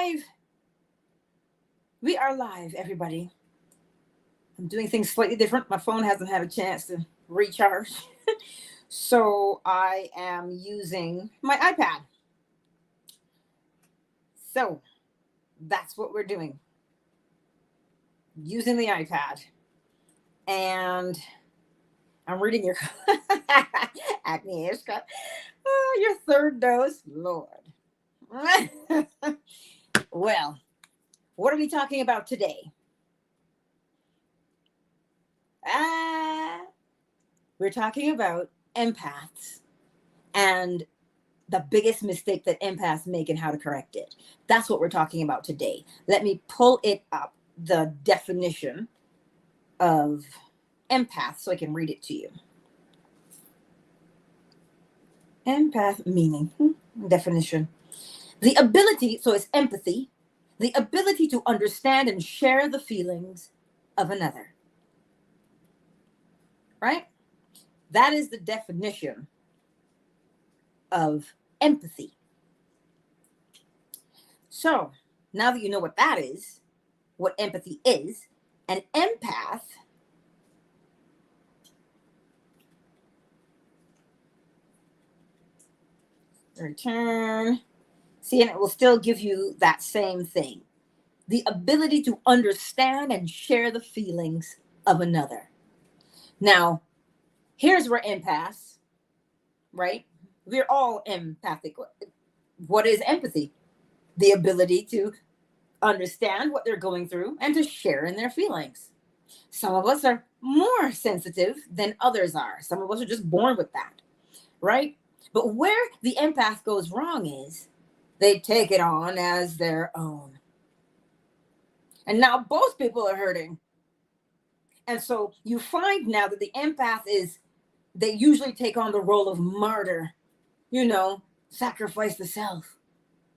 live. We are live, everybody. I'm doing things slightly different. My phone hasn't had a chance to recharge. So I am using my iPad. So that's what we're doing. Using the iPad. And I'm reading your Agnieszka. Oh, your third dose. Lord. Well, what are we talking about today? We're talking about empaths and the biggest mistake that empaths make and how to correct it. That's what we're talking about today. Let me pull it up, the definition of empath, so I can read it to you. Empath meaning, definition. The ability, so it's empathy, the ability to understand and share the feelings of another. Right? That is the definition of empathy. So now that you know what that is, what empathy is, an empath return. See, and it will still give you that same thing. The ability to understand and share the feelings of another. Now, here's where empaths, right? We're all empathic. What is empathy? The ability to understand what they're going through and to share in their feelings. Some of us are more sensitive than others are. Some of us are just born with that, right? But where the empath goes wrong is they take it on as their own. And now both people are hurting. And so you find now that the empath they usually take on the role of martyr, sacrifice the self.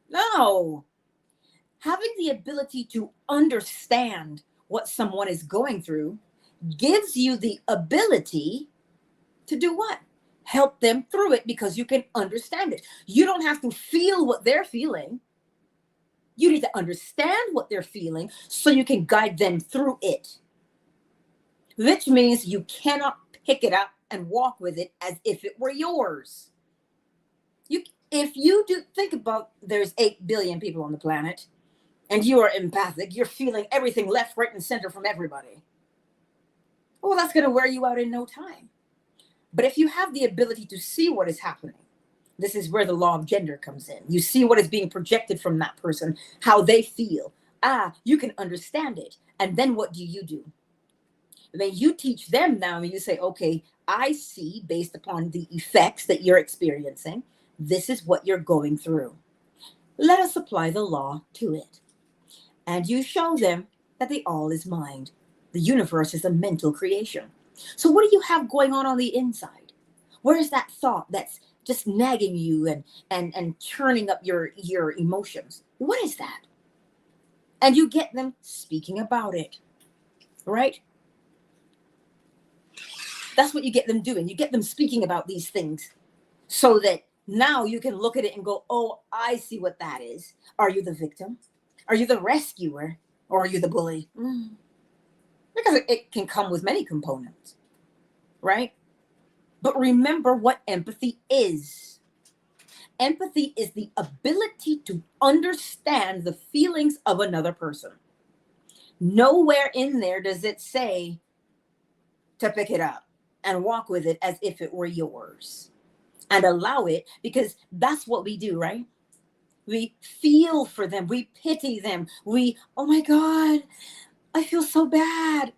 No. Having the ability to understand what someone is going through gives you the ability to do what? Help them through it because you can understand it. You don't have to feel what they're feeling. You need to understand what they're feeling so you can guide them through it. Which means you cannot pick it up and walk with it as if it were yours. If you do think about there's 8 billion people on the planet and you are empathic, you're feeling everything left, right, and center from everybody. Well, that's going to wear you out in no time. But if you have the ability to see what is happening, this is where the law of gender comes in. You see what is being projected from that person, how they feel. You can understand it. And then what do? Then you teach them now and you say, okay, I see based upon the effects that you're experiencing, this is what you're going through. Let us apply the law to it. And you show them that the all is mind. The universe is a mental creation. So what do you have going on the inside? Where is that thought that's just nagging you and churning up your emotions? What is that? And you get them speaking about it, right? That's what you get them doing. You get them speaking about these things so that now you can look at it and go, oh, I see what that is. Are you the victim? Are you the rescuer? Or are you the bully? Because it can come with many components, right? But remember what empathy is. Empathy is the ability to understand the feelings of another person. Nowhere in there does it say to pick it up and walk with it as if it were yours and allow it, because that's what we do, right? We feel for them. We pity them. Oh my God, I feel so bad.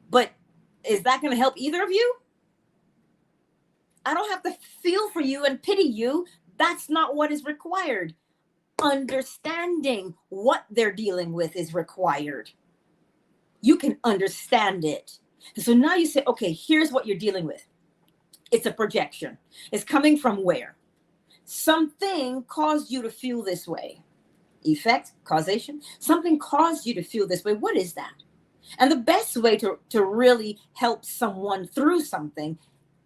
But is that going to help either of you? I don't have to feel for you and pity you. That's not what is required. Understanding what they're dealing with is required. You can understand it. So now you say, okay, here's what you're dealing with. It's a projection. It's coming from where? Something caused you to feel this way. Effect, causation. Something caused you to feel this way. What is that? And the best way to really help someone through something,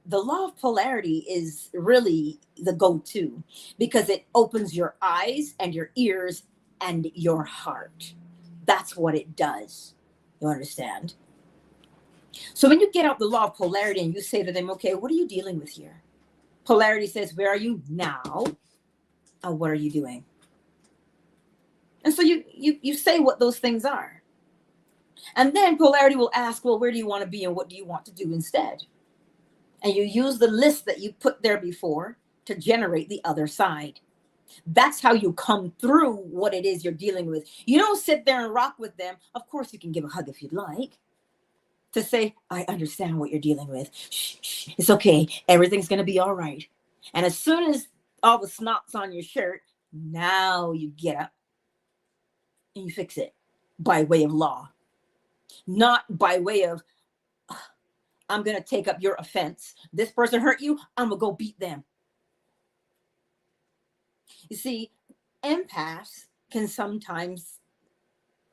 the law of polarity is really the go-to because it opens your eyes and your ears and your heart. That's what it does. You understand? So when you get out the law of polarity and you say to them, okay, what are you dealing with here? Polarity says, where are you now? And what are you doing? And so you say what those things are. And then polarity will ask, well, where do you want to be and what do you want to do instead? And you use the list that you put there before to generate the other side. That's how you come through what it is you're dealing with. You don't sit there and rock with them. Of course, you can give a hug if you'd like to say, I understand what you're dealing with. Shh, shh, it's okay. Everything's going to be all right. And as soon as all the snot's on your shirt, now you get up and you fix it by way of law, not by way of, I'm going to take up your offense. This person hurt you. I'm going to go beat them. You see, empaths can sometimes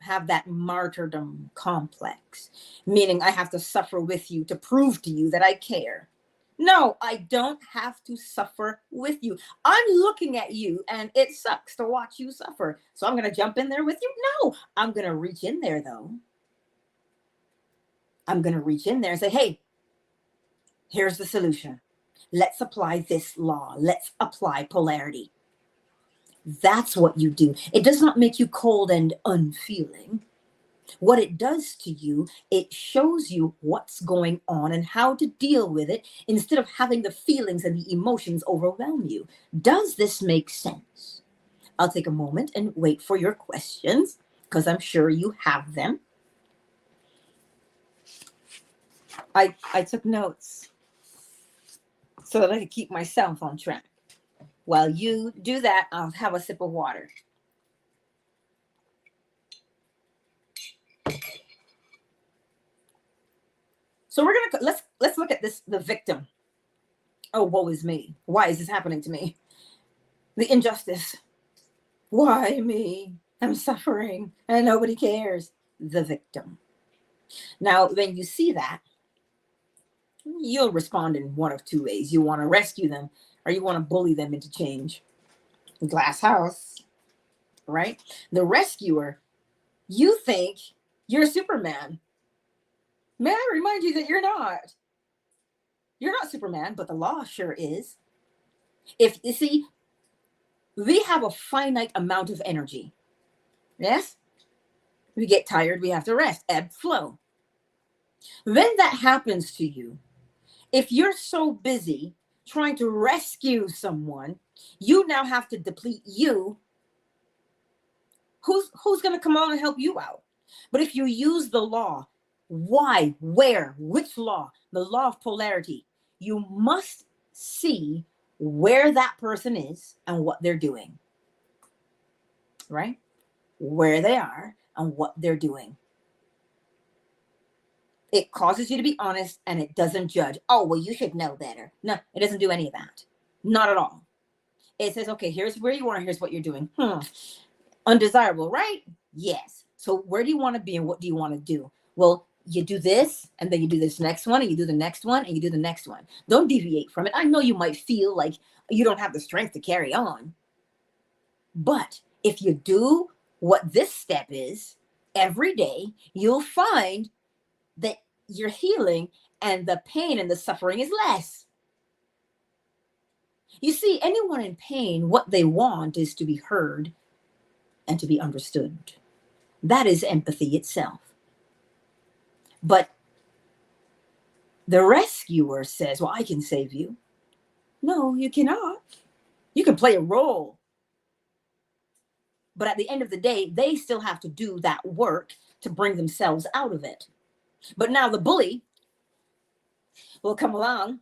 have that martyrdom complex, meaning I have to suffer with you to prove to you that I care. No, I don't have to suffer with you. I'm looking at you and it sucks to watch you suffer. So I'm going to jump in there with you? No, I'm going to reach in there though. I'm going to reach in there and say, hey, here's the solution. Let's apply this law. Let's apply polarity. That's what you do. It does not make you cold and unfeeling. What it does to you, it shows you what's going on and how to deal with it instead of having the feelings and the emotions overwhelm you. Does this make sense? I'll take a moment and wait for your questions because I'm sure you have them. I took notes so that I could keep myself on track. While you do that, I'll have a sip of water. So we're gonna let's look at this, the victim. Oh, woe is me. Why is this happening to me? The injustice. Why me? I'm suffering and nobody cares. The victim. Now, when you see that, you'll respond in one of two ways. You want to rescue them or you want to bully them into change. Glass house, right? The rescuer, you think you're Superman. May I remind you that you're not. You're not Superman, but the law sure is. If you see, we have a finite amount of energy. Yes? We get tired, we have to rest, ebb, flow. When that happens to you, if you're so busy trying to rescue someone, you now have to deplete you. Who's going to come on and help you out? But if you use the law, why, where, which law? The law of polarity. You must see where that person is and what they're doing. Right? Where they are and what they're doing. It causes you to be honest and it doesn't judge. Oh, well, you should know better. No, it doesn't do any of that. Not at all. It says, okay, here's where you are. Here's what you're doing. Undesirable, right? Yes. So where do you want to be and what do you want to do? Well, you do this and then you do this next one and you do the next one and you do the next one. Don't deviate from it. I know you might feel like you don't have the strength to carry on. But if you do what this step is every day, you'll find that your healing and the pain and the suffering is less. You see, anyone in pain, what they want is to be heard and to be understood. That is empathy itself. But the rescuer says, well, I can save you. No, you cannot. You can play a role. But at the end of the day, they still have to do that work to bring themselves out of it. But now the bully will come along.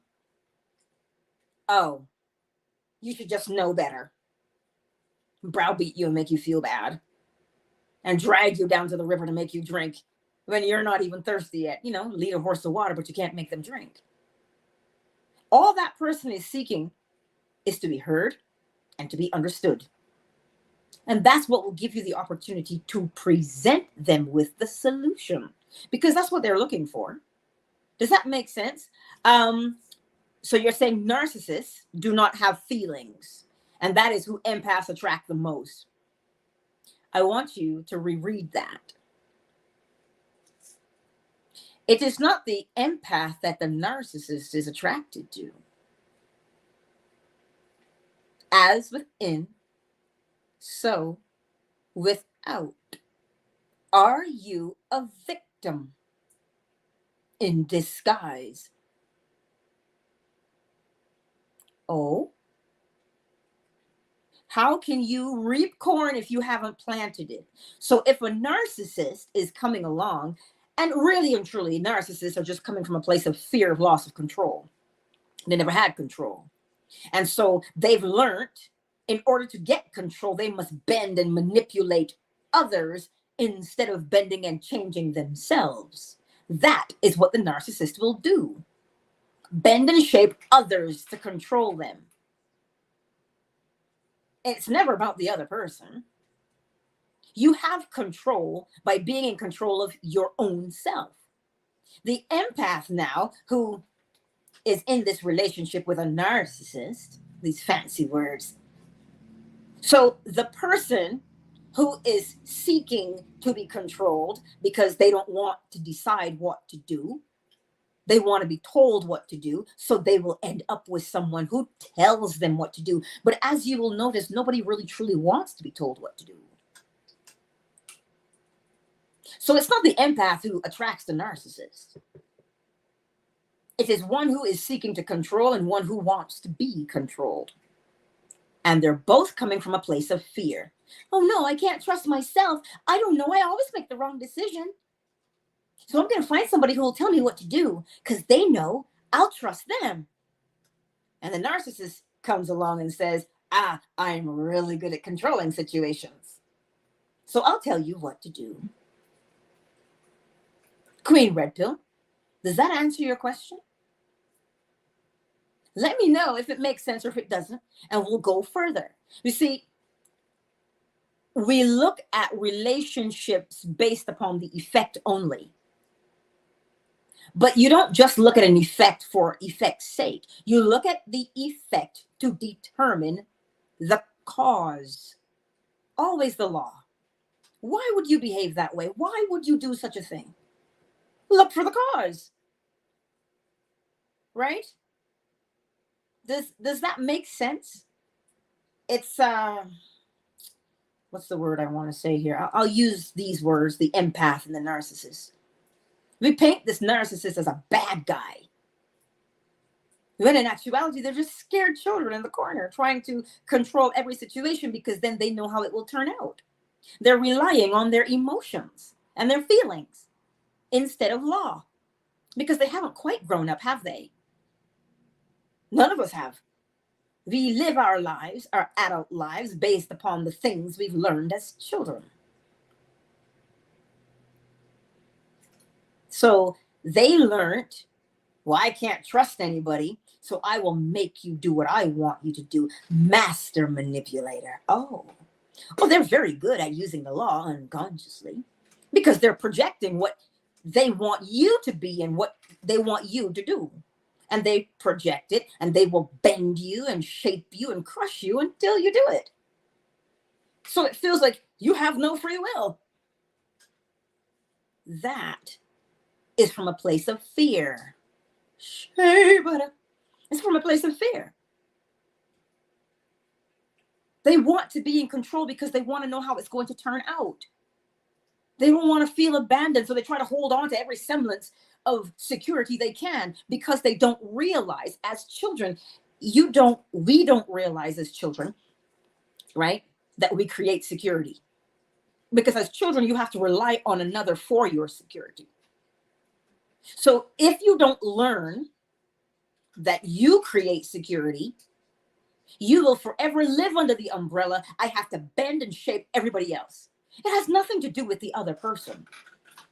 Oh, you should just know better. Browbeat you and make you feel bad. And drag you down to the river to make you drink when you're not even thirsty yet. You know, lead a horse to water, but you can't make them drink. All that person is seeking is to be heard and to be understood. And that's what will give you the opportunity to present them with the solution, because that's what they're looking for. Does that make sense? So you're saying narcissists do not have feelings, and that is who empaths attract the most. I want you to reread that. It is not the empath that the narcissist is attracted to. As within, so without. Are you a victim in disguise? Oh, how can you reap corn if you haven't planted it? So if a narcissist is coming along, and really and truly, narcissists are just coming from a place of fear of loss of control. They never had control. And so they've learned in order to get control, they must bend and manipulate others instead of bending and changing themselves. That is what the narcissist will do. Bend and shape others to control them. It's never about the other person. You have control by being in control of your own self. The empath now, who is in this relationship with a narcissist, these fancy words. So the person who is seeking to be controlled because they don't want to decide what to do, they want to be told what to do, so they will end up with someone who tells them what to do. But as you will notice, nobody really truly wants to be told what to do. So it's not the empath who attracts the narcissist. It is one who is seeking to control and one who wants to be controlled. And they're both coming from a place of fear. Oh no, I can't trust myself. I don't know. I always make the wrong decision. So I'm going to find somebody who will tell me what to do because they know I'll trust them. And the narcissist comes along and says, I'm really good at controlling situations. So I'll tell you what to do. Queen Red Pill, does that answer your question? Let me know if it makes sense or if it doesn't, and we'll go further. You see, we look at relationships based upon the effect only. But you don't just look at an effect for effect's sake. You look at the effect to determine the cause. Always the law. Why would you behave that way? Why would you do such a thing? Look for the cause. Right? Does that make sense? It's what's the word I want to say here? I'll use these words, the empath and the narcissist. We paint this narcissist as a bad guy. When in actuality, they're just scared children in the corner trying to control every situation because then they know how it will turn out. They're relying on their emotions and their feelings instead of law because they haven't quite grown up, have they? None of us have. We live our lives, our adult lives, based upon the things we've learned as children. So they learned, well, I can't trust anybody, so I will make you do what I want you to do. Master manipulator. Oh, they're very good at using the law unconsciously because they're projecting what they want you to be and what they want you to do. And they project it and they will bend you and shape you and crush you until you do it. So it feels like you have no free will. That is from a place of fear. It's from a place of fear. They want to be in control because they want to know how it's going to turn out. They don't want to feel abandoned, so they try to hold on to every semblance of security they can because they don't realize as children, we don't realize as children, right, that we create security. Because as children, you have to rely on another for your security. So if you don't learn that you create security, you will forever live under the umbrella, I have to bend and shape everybody else. It has nothing to do with the other person,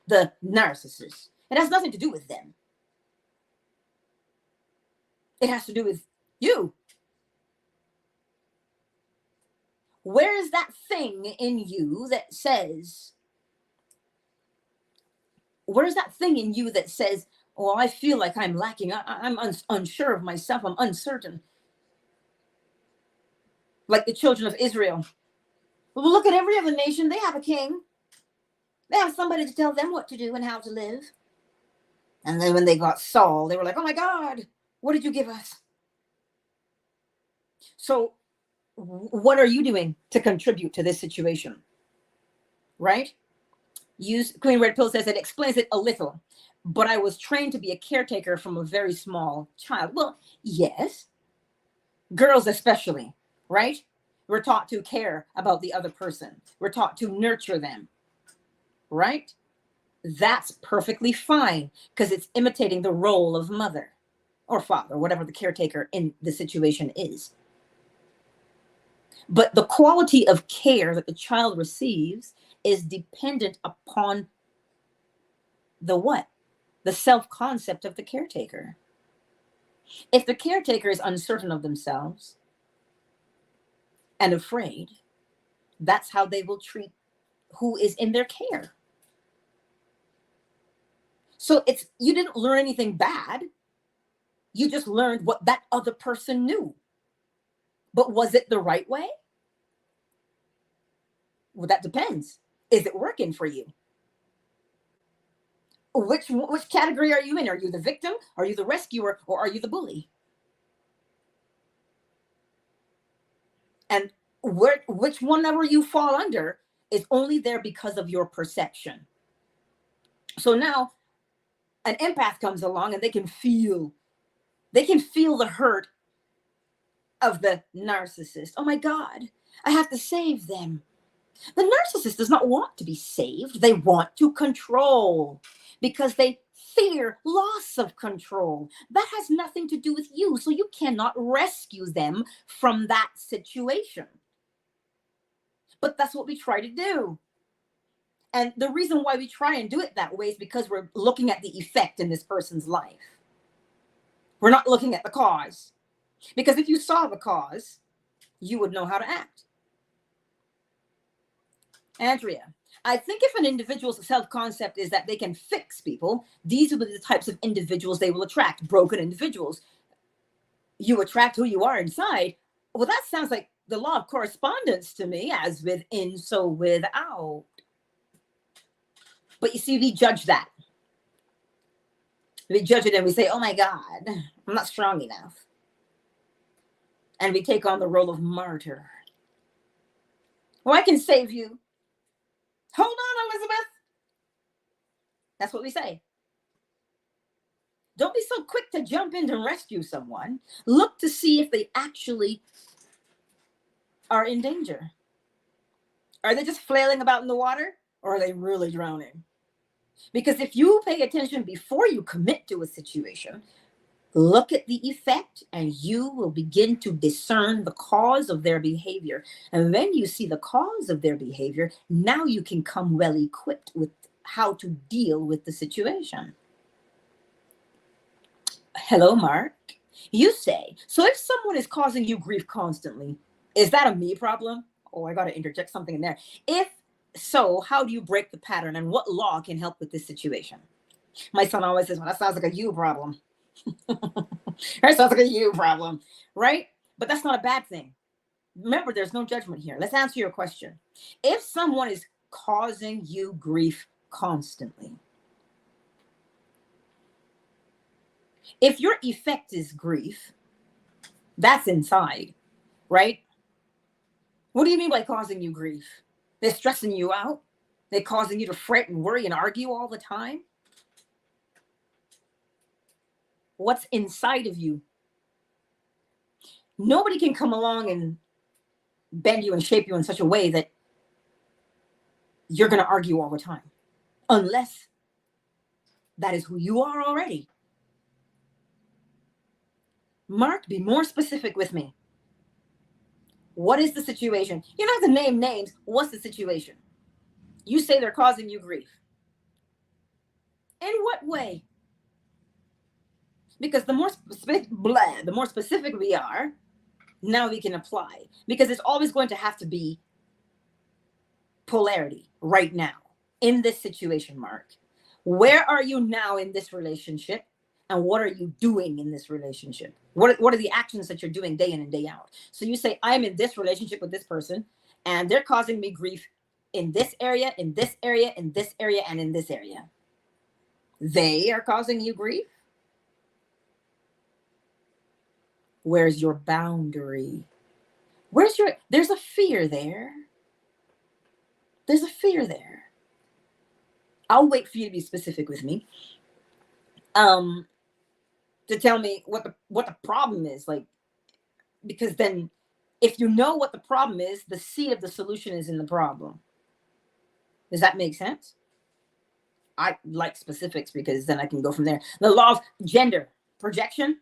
the narcissist. It has nothing to do with them. It has to do with you. Where is that thing in you that says, Well, I feel like I'm lacking. I'm unsure of myself. I'm uncertain. Like the children of Israel. Well, look at every other nation. They have a king. They have somebody to tell them what to do and how to live. And then when they got Saul, they were like, oh my God, what did you give us? So what are you doing to contribute to this situation? Right? Queen Red Pill says it explains it a little, but I was trained to be a caretaker from a very small child. Well, yes, girls especially, right? We're taught to care about the other person. We're taught to nurture them, right? That's perfectly fine because it's imitating the role of mother or father, whatever the caretaker in the situation is. But the quality of care that the child receives is dependent upon the what? The self-concept of the caretaker. If the caretaker is uncertain of themselves and afraid, that's how they will treat who is in their care. So you didn't learn anything bad. You just learned what that other person knew. But was it the right way? Well, that depends. Is it working for you? Which category are you in? Are you the victim? Are you the rescuer? Or are you the bully? And which one ever you fall under is only there because of your perception. So now an empath comes along and they can feel the hurt of the narcissist. Oh my God, I have to save them. The narcissist does not want to be saved. They want to control because they fear loss of control. That has nothing to do with you. So you cannot rescue them from that situation. But that's what we try to do. And the reason why we try and do it that way is because we're looking at the effect in this person's life. We're not looking at the cause. Because if you saw the cause, you would know how to act. Andrea, I think if an individual's self-concept is that they can fix people, these will be the types of individuals they will attract, broken individuals. You attract who you are inside. Well, that sounds like the law of correspondence to me, as within, so without. But you see, we judge that. We judge it and we say, oh my God, I'm not strong enough. And we take on the role of martyr. Oh, I can save you. Hold on, Elizabeth. That's what we say. Don't be so quick to jump in to rescue someone. Look to see if they actually are in danger. Are they just flailing about in the water, or are they really drowning? Because if you pay attention before you commit to a situation, look at the effect and you will begin to discern the cause of their behavior. And when you see the cause of their behavior, now you can come well equipped with how to deal with the situation. Hello, Mark. You say, so if someone is causing you grief constantly, is that a me problem? Oh, I got to interject something in there. If so, how do you break the pattern and what law can help with this situation? My son always says, well, that sounds like a you problem. That sounds like a you problem, right? But that's not a bad thing. Remember, there's no judgment here. Let's answer your question. If someone is causing you grief constantly, if your effect is grief, that's inside, right? What do you mean by causing you grief? They're stressing you out. They're causing you to fret and worry and argue all the time. What's inside of you? Nobody can come along and bend you and shape you in such a way that you're going to argue all the time, unless that is who you are already. Mark, be more specific with me. What is the situation? You don't have to name names. What's the situation? You say they're causing you grief. In what way? Because the more specific we are, now we can apply. Because it's always going to have to be polarity right now in this situation, Mark. Where are you now in this relationship? And what are you doing in this relationship? What are the actions that you're doing day in and day out? So you say, I'm in this relationship with this person, and they're causing me grief in this area, in this area, in this area, and in this area. They are causing you grief. Where's your boundary? There's a fear there. There's a fear there. I'll wait for you to be specific with me. To tell me what the problem is, like, because then if you know what the problem is, the seed of the solution is in the problem. Does that make sense? I like specifics because then I can go from there. The law of gender projection.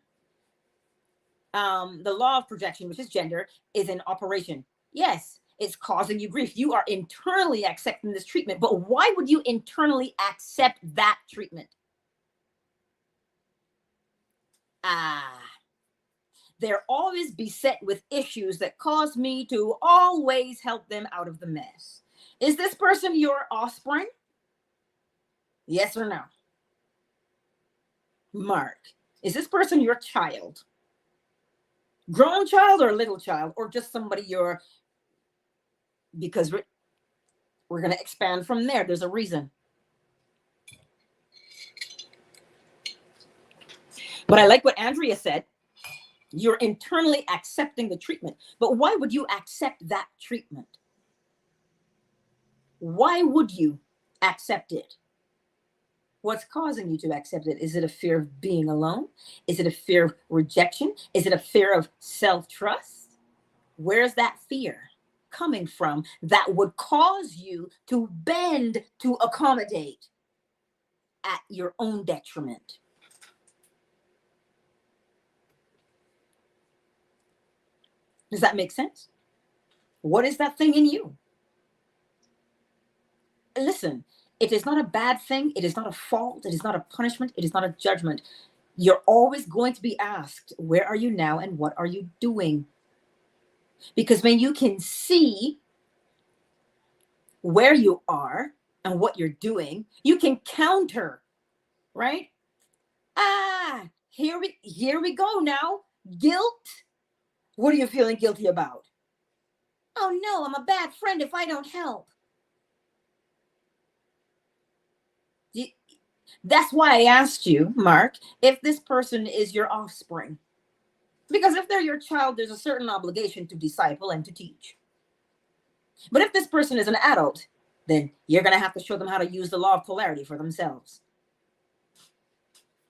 The law of projection, which is gender, is in operation. Yes, it's causing you grief. You are internally accepting this treatment, but why would you internally accept that treatment? They're always beset with issues that cause me to always help them out of the mess. Is this person your offspring? Yes or no? Mark, is this person your child? Grown child or little child, or just somebody because we're going to expand from there. There's a reason. But I like what Andrea said. You're internally accepting the treatment. But why would you accept that treatment? Why would you accept it? What's causing you to accept it? Is it a fear of being alone? Is it a fear of rejection? Is it a fear of self-trust? Where's that fear coming from that would cause you to bend to accommodate at your own detriment? Does that make sense? What is that thing in you? Listen, it is not a bad thing. It is not a fault. It is not a punishment. It is not a judgment. You're always going to be asked, where are you now and what are you doing? Because when you can see where you are and what you're doing, you can counter, right? Here we go now. Guilt. What are you feeling guilty about? Oh no, I'm a bad friend if I don't help. That's why I asked you, Mark, if this person is your offspring. Because if they're your child, there's a certain obligation to disciple and to teach. But if this person is an adult, then you're going to have to show them how to use the law of polarity for themselves.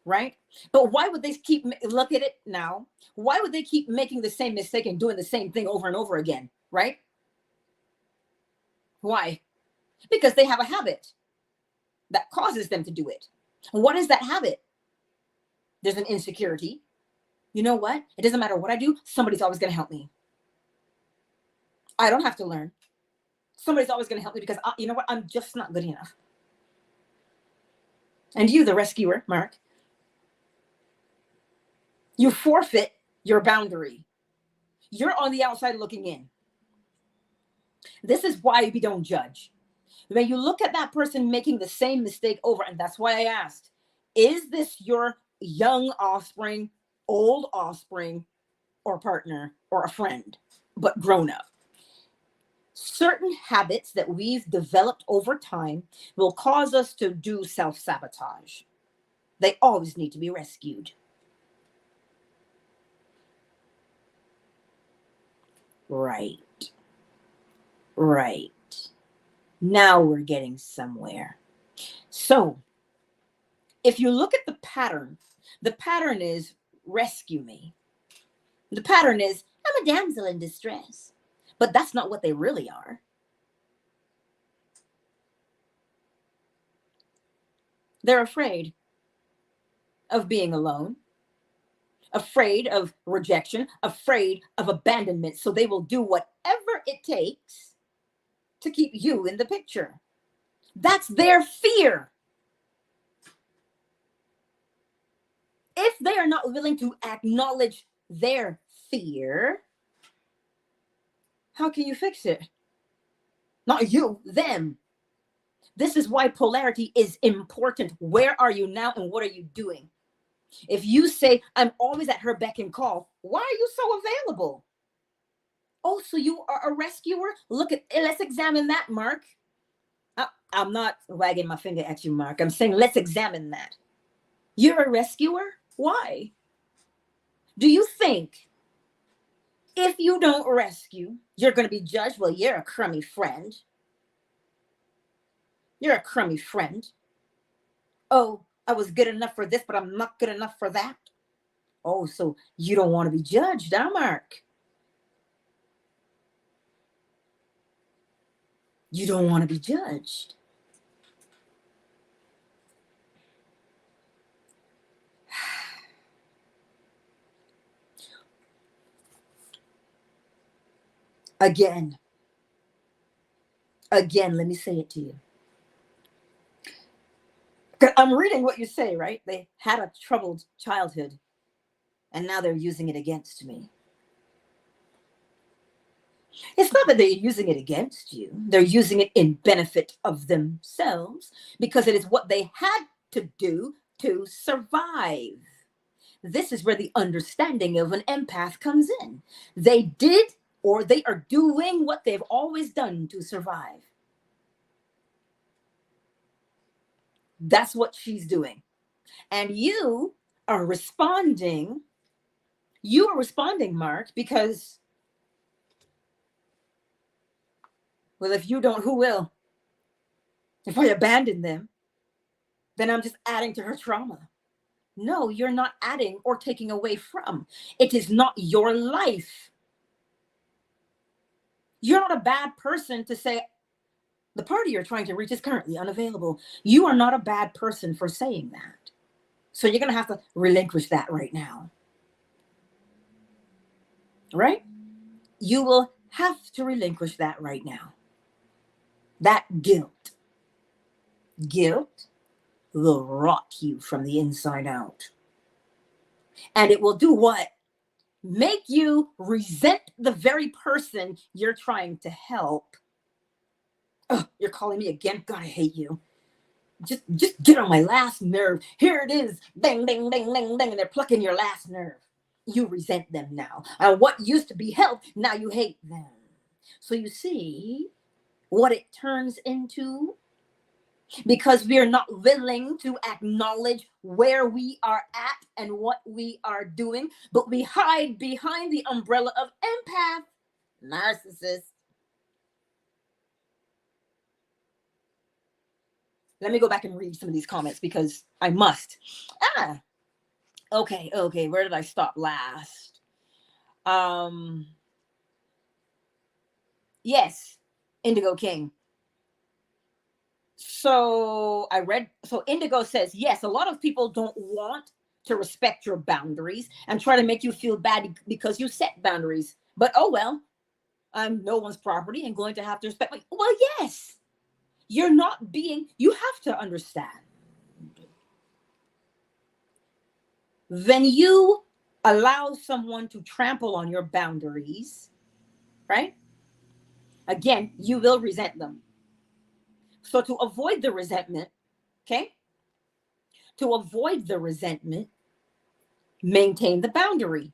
Right? But why would they look at it now? Why would they keep making the same mistake and doing the same thing over and over again? Right? Why? Because they have a habit that causes them to do it. What is that habit? There's an insecurity. You know what? It doesn't matter what I do. Somebody's always going to help me. I don't have to learn. Somebody's always going to help me because you know what? I'm just not good enough. And you, the rescuer, Mark, you forfeit your boundary. You're on the outside looking in. This is why we don't judge. When you look at that person making the same mistake over, and that's why I asked, is this your young offspring, old offspring, or partner, or a friend, but grown up? Certain habits that we've developed over time will cause us to do self-sabotage. They always need to be rescued. Right. Now we're getting somewhere. So if you look at the pattern is rescue me. The pattern is I'm a damsel in distress. But that's not what they really are. They're afraid of being alone, afraid of rejection, afraid of abandonment. So they will do whatever it takes to keep you in the picture. That's their fear. If they are not willing to acknowledge their fear, how can you fix it? Not you, them. This is why polarity is important. Where are you now and what are you doing? If you say, I'm always at her beck and call, why are you so available? Oh, so you are a rescuer? Look at, let's examine that, Mark. I'm not wagging my finger at you, Mark. I'm saying, let's examine that. You're a rescuer? Why? Do you think if you don't rescue, you're going to be judged? Well, you're a crummy friend. You're a crummy friend. Oh, I was good enough for this, but I'm not good enough for that. Oh, so you don't want to be judged, huh, Mark? You don't want to be judged. Again, let me say it to you. I'm reading what you say, right? They had a troubled childhood, and now they're using it against me. It's not that they're using it against you. They're using it in benefit of themselves because it is what they had to do to survive. This is where the understanding of an empath comes in. They did or they are doing what they've always done to survive. That's what she's doing. And you are responding. You are responding, Mark, because, well, if you don't, who will? If I abandon them, then I'm just adding to her trauma. No, you're not adding or taking away from. It is not your life. You're not a bad person to say, the party you're trying to reach is currently unavailable. You are not a bad person for saying that. So you're going to have to relinquish that right now. Right? You will have to relinquish that right now. That guilt. Guilt will rot you from the inside out. And it will do what? Make you resent the very person you're trying to help. Oh, you're calling me again? God, I hate you. Just get on my last nerve. Here it is. Ding, ding, ding, ding, ding. And they're plucking your last nerve. You resent them now. And what used to be help, now you hate them. So you see what it turns into? Because we are not willing to acknowledge where we are at and what we are doing, but we hide behind the umbrella of empath, narcissist. Let me go back and read some of these comments because I must. Okay. Where did I stop last? Yes, Indigo King. So Indigo says, yes, a lot of people don't want to respect your boundaries and try to make you feel bad because you set boundaries. But oh well, I'm no one's property and going to have to respect my. Well, yes, you're not being. You have to understand. When you allow someone to trample on your boundaries, right? Again, you will resent them. So to avoid the resentment, okay? To avoid the resentment, maintain the boundary.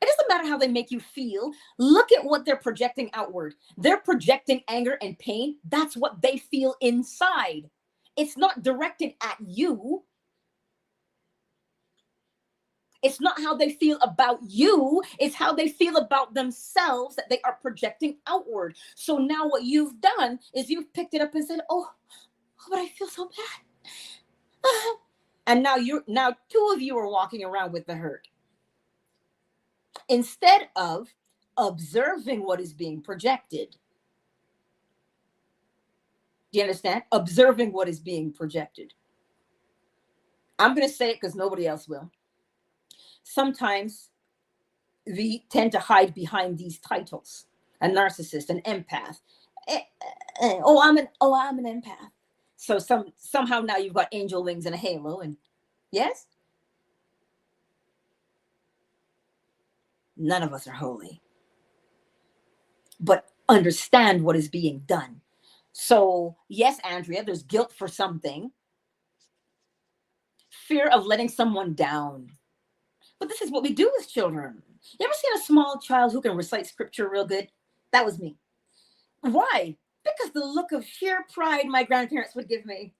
It doesn't matter how they make you feel. Look at what they're projecting outward. They're projecting anger and pain. That's what they feel inside. It's not directed at you. It's not how they feel about you. It's how they feel about themselves that they are projecting outward. So now what you've done is you've picked it up and said, oh but I feel so bad. And now two of you are walking around with the hurt. Instead of observing what is being projected. Do you understand? Observing what is being projected. I'm going to say it because nobody else will. Sometimes we tend to hide behind these titles. A narcissist, an empath. I'm an empath. So somehow now you've got angel wings and a halo, and yes? None of us are holy. But understand what is being done. So, yes, Andrea, there's guilt for something, fear of letting someone down. But this is what we do as children. You ever seen a small child who can recite scripture real good? That was me. Why? Because the look of sheer pride my grandparents would give me.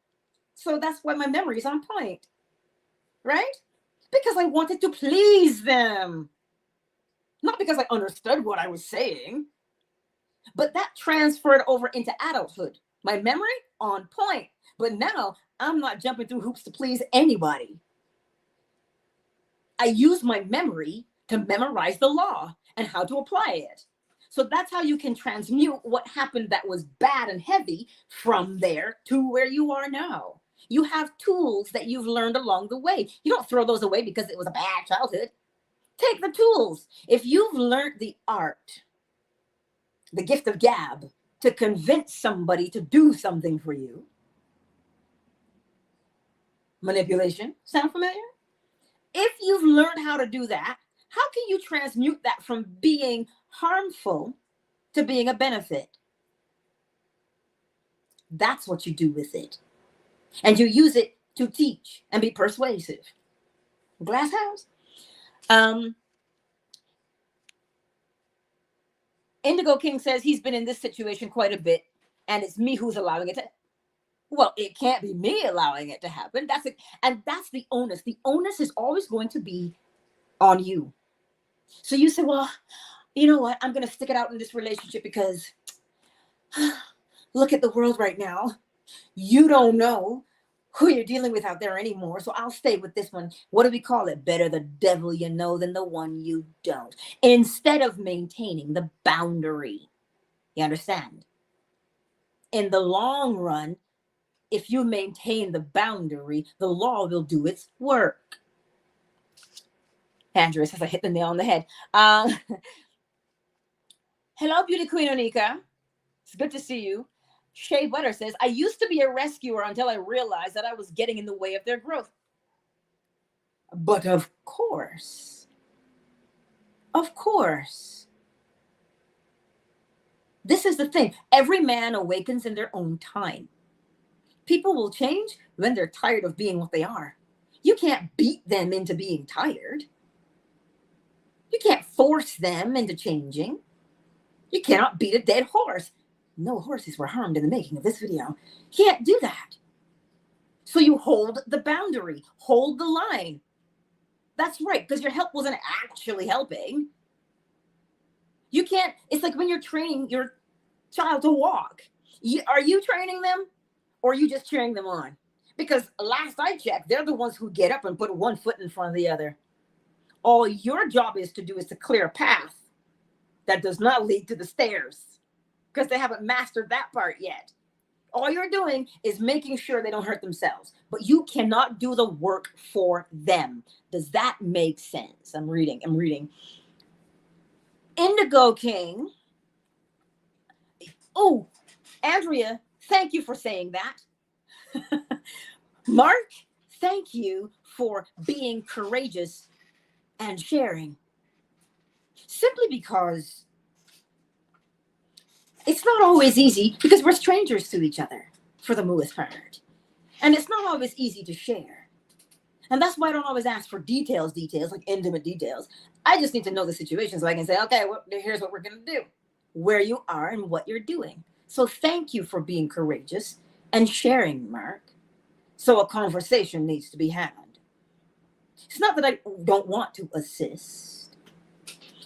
So that's why my memory is on point, right? Because I wanted to please them. Not because I understood what I was saying, but that transferred over into adulthood. My memory on point. But now I'm not jumping through hoops to please anybody. I use my memory to memorize the law and how to apply it. So that's how you can transmute what happened that was bad and heavy from there to where you are now. You have tools that you've learned along the way. You don't throw those away because it was a bad childhood. Take the tools. If you've learned the art, the gift of gab, to convince somebody to do something for you, manipulation, sound familiar? If you've learned how to do that, how can you transmute that from being harmful to being a benefit? That's what you do with it. And you use it to teach and be persuasive. Glass house. Indigo King says he's been in this situation quite a bit, and it's me who's allowing it to. Well, it can't be me allowing it to happen. That's it. And that's the onus. The onus is always going to be on you. So you say, well, you know what? I'm going to stick it out in this relationship because look at the world right now. You don't know who you're dealing with out there anymore. So I'll stay with this one. What do we call it? Better the devil you know than the one you don't. Instead of maintaining the boundary. You understand? In the long run, if you maintain the boundary, the law will do its work. Andrea says I hit the nail on the head. Hello, beauty queen Onika. It's good to see you. Shea Butter says, I used to be a rescuer until I realized that I was getting in the way of their growth. But of course, this is the thing. Every man awakens in their own time. People will change when they're tired of being what they are. You can't beat them into being tired. You can't force them into changing. You cannot beat a dead horse. No horses were harmed in the making of this video. You can't do that. So you hold the boundary, hold the line. That's right, because your help wasn't actually helping. You can't, it's like when you're training your child to walk. Are you training them or are you just cheering them on? Because last I checked, they're the ones who get up and put one foot in front of the other. All your job is to do is to clear a path that does not lead to the stairs because they haven't mastered that part yet. All you're doing is making sure they don't hurt themselves, but you cannot do the work for them. Does that make sense? I'm reading. Indigo King. Oh, Andrea, thank you for saying that. Mark, thank you for being courageous and sharing. Simply because it's not always easy because we're strangers to each other for the most part. And it's not always easy to share. And that's why I don't always ask for details, like intimate details. I just need to know the situation so I can say, okay, well, here's what we're going to do, where you are and what you're doing. So thank you for being courageous and sharing, Mark. So a conversation needs to be had. It's not that I don't want to assist,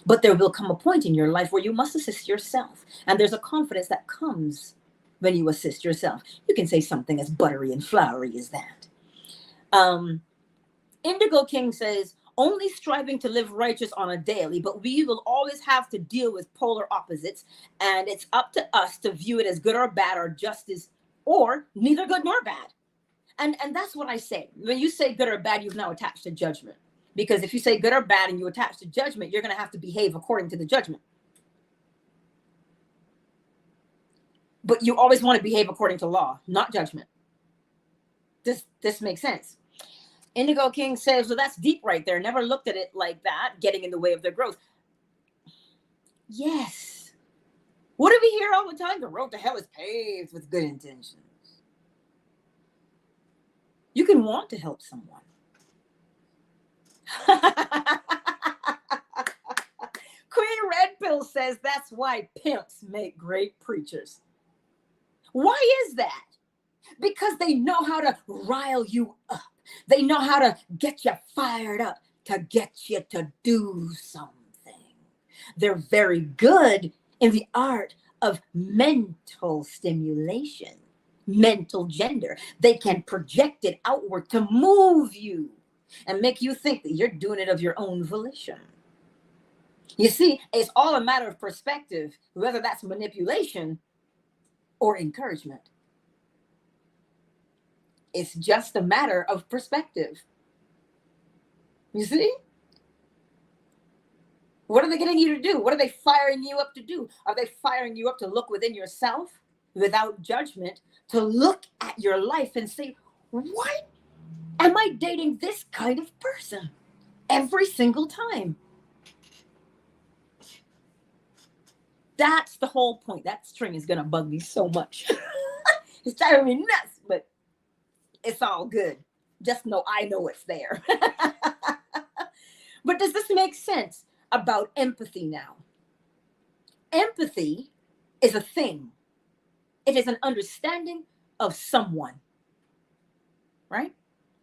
but there will come a point in your life where you must assist yourself. And there's a confidence that comes when you assist yourself. You can say something as buttery and flowery as that. Indigo King says, only striving to live righteous on a daily, but we will always have to deal with polar opposites. And it's up to us to view it as good or bad or justice or neither good nor bad. And that's what I say. When you say good or bad, you've now attached to judgment. Because if you say good or bad and you attach to judgment, you're going to have to behave according to the judgment. But you always want to behave according to law, not judgment. This makes sense. Indigo King says, well, that's deep right there. Never looked at it like that, getting in the way of their growth. Yes. What do we hear all the time? The road to hell is paved with good intentions. You can want to help someone. Queen Red Pill says that's why pimps make great preachers. Why is that? Because they know how to rile you up. They know how to get you fired up, to get you to do something. They're very good in the art of mental stimulation, mental gender. They can project it outward to move you and make you think that you're doing it of your own volition. You see, it's all a matter of perspective, whether that's manipulation or encouragement. It's just a matter of perspective. You see? What are they getting you to do? What are they firing you up to do? Are they firing you up to look within yourself without judgment, to look at your life and say, why am I dating this kind of person every single time? That's the whole point. That string is going to bug me so much. It's driving me nuts, but it's all good. Just know I know it's there. But does this make sense about empathy now? Empathy is a thing. It is an understanding of someone, right?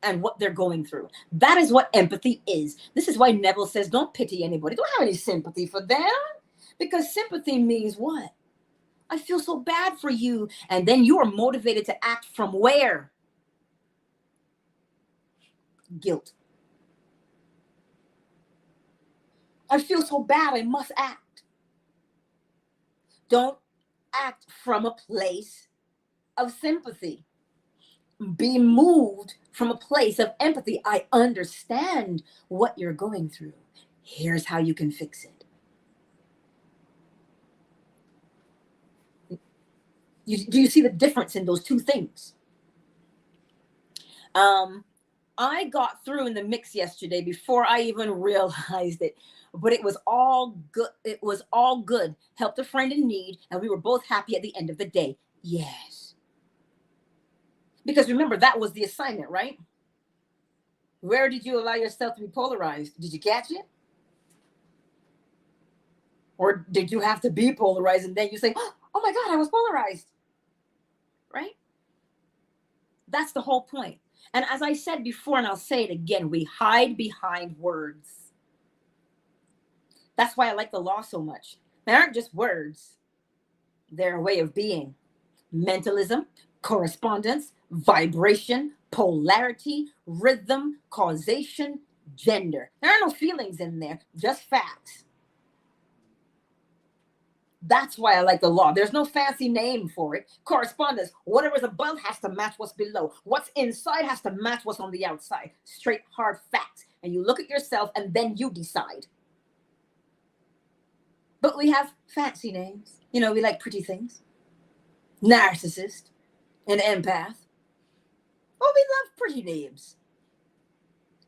And what they're going through. That is what empathy is. This is why Neville says, don't pity anybody. Don't have any sympathy for them. Because sympathy means what? I feel so bad for you. And then you are motivated to act from where? Guilt. I feel so bad, I must act. Don't act from a place of sympathy. Be moved from a place of empathy. I understand what you're going through. Here's how you can fix it. Do you see the difference in those two things? I got through in the mix yesterday before I even realized it, but it was all good. It was all good. Helped a friend in need, and we were both happy at the end of the day. Yes. Because remember, that was the assignment, right? Where did you allow yourself to be polarized? Did you catch it? Or did you have to be polarized and then you say, oh my God, I was polarized? Right? That's the whole point. And as I said before, and I'll say it again, we hide behind words. That's why I like the law so much. They aren't just words. They're a way of being. Mentalism, correspondence, vibration, polarity, rhythm, causation, gender. There are no feelings in there, just facts. That's why I like the law. There's no fancy name for it. Correspondence. Whatever's above has to match what's below. What's inside has to match what's on the outside. Straight, hard facts. And you look at yourself and then you decide. But we have fancy names. You know, we like pretty things. Narcissist, an empath. Oh, we love pretty names.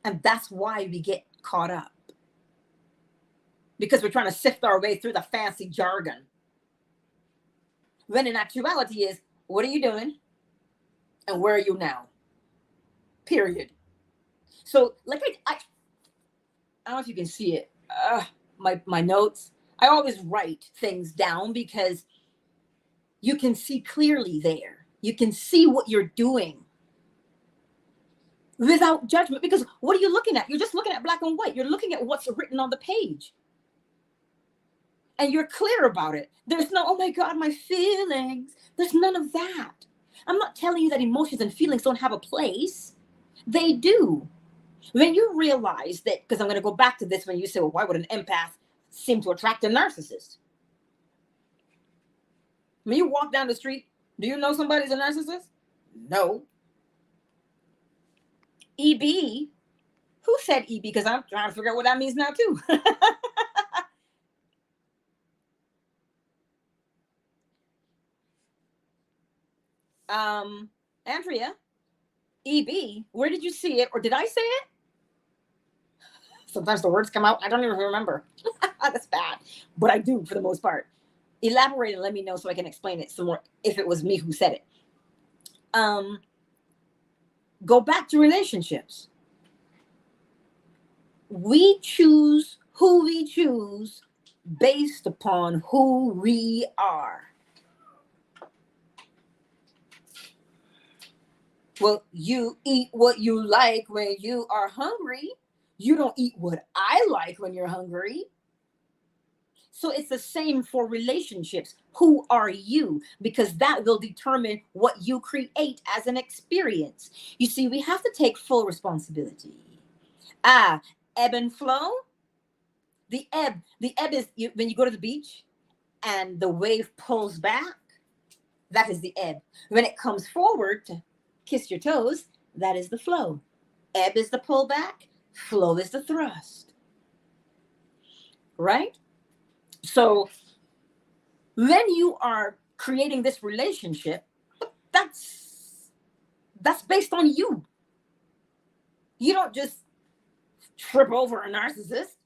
And that's why we get caught up. Because we're trying to sift our way through the fancy jargon. When in actuality is, what are you doing? And where are you now? Period. So, like I don't know if you can see it. My notes. I always write things down because you can see clearly there. You can see what you're doing without judgment. Because what are you looking at? You're just looking at black and white. You're looking at what's written on the page. And you're clear about it. There's no, oh my God, my feelings. There's none of that. I'm not telling you that emotions and feelings don't have a place. They do. When you realize that, because I'm going to go back to this when you say, well, why would an empath seem to attract a narcissist? When you walk down the street, do you know somebody's a narcissist? No. EB? Who said EB? Because I'm trying to figure out what that means now too. Andrea, EB, where did you see it? Or did I say it? Sometimes the words come out. I don't even remember. That's bad. But I do for the most part. Elaborate and let me know so I can explain it some more if it was me who said it. Um, Go back to relationships. We choose who we choose based upon who we are. Well, you eat what you like when you are hungry. You don't eat what I like when you're hungry. So it's the same for relationships. Who are you? Because that will determine what you create as an experience. You see, we have to take full responsibility. Ebb and flow. The ebb is when you go to the beach and the wave pulls back. That is the ebb. When it comes forward to kiss your toes, that is the flow. Ebb is the pullback, flow is the thrust. Right? So when you are creating this relationship, that's based on you. You don't just trip over a narcissist.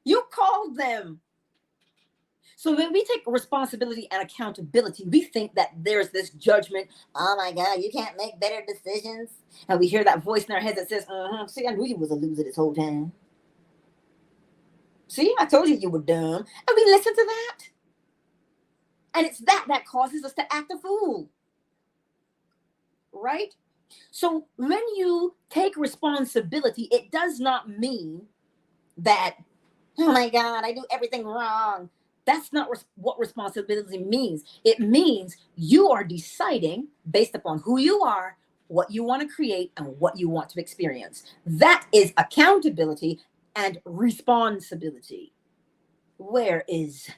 You called them. So when we take responsibility and accountability, we think that there's this judgment. Oh my God, you can't make better decisions. And we hear that voice in our head that says, see, I knew you was a loser this whole time. See, I told you you were dumb. And we listen to that. And it's that causes us to act a fool. Right? So when you take responsibility, it does not mean that, oh my God, I do everything wrong. That's not what responsibility means. It means you are deciding based upon who you are, what you want to create, and what you want to experience. That is accountability and responsibility. Where is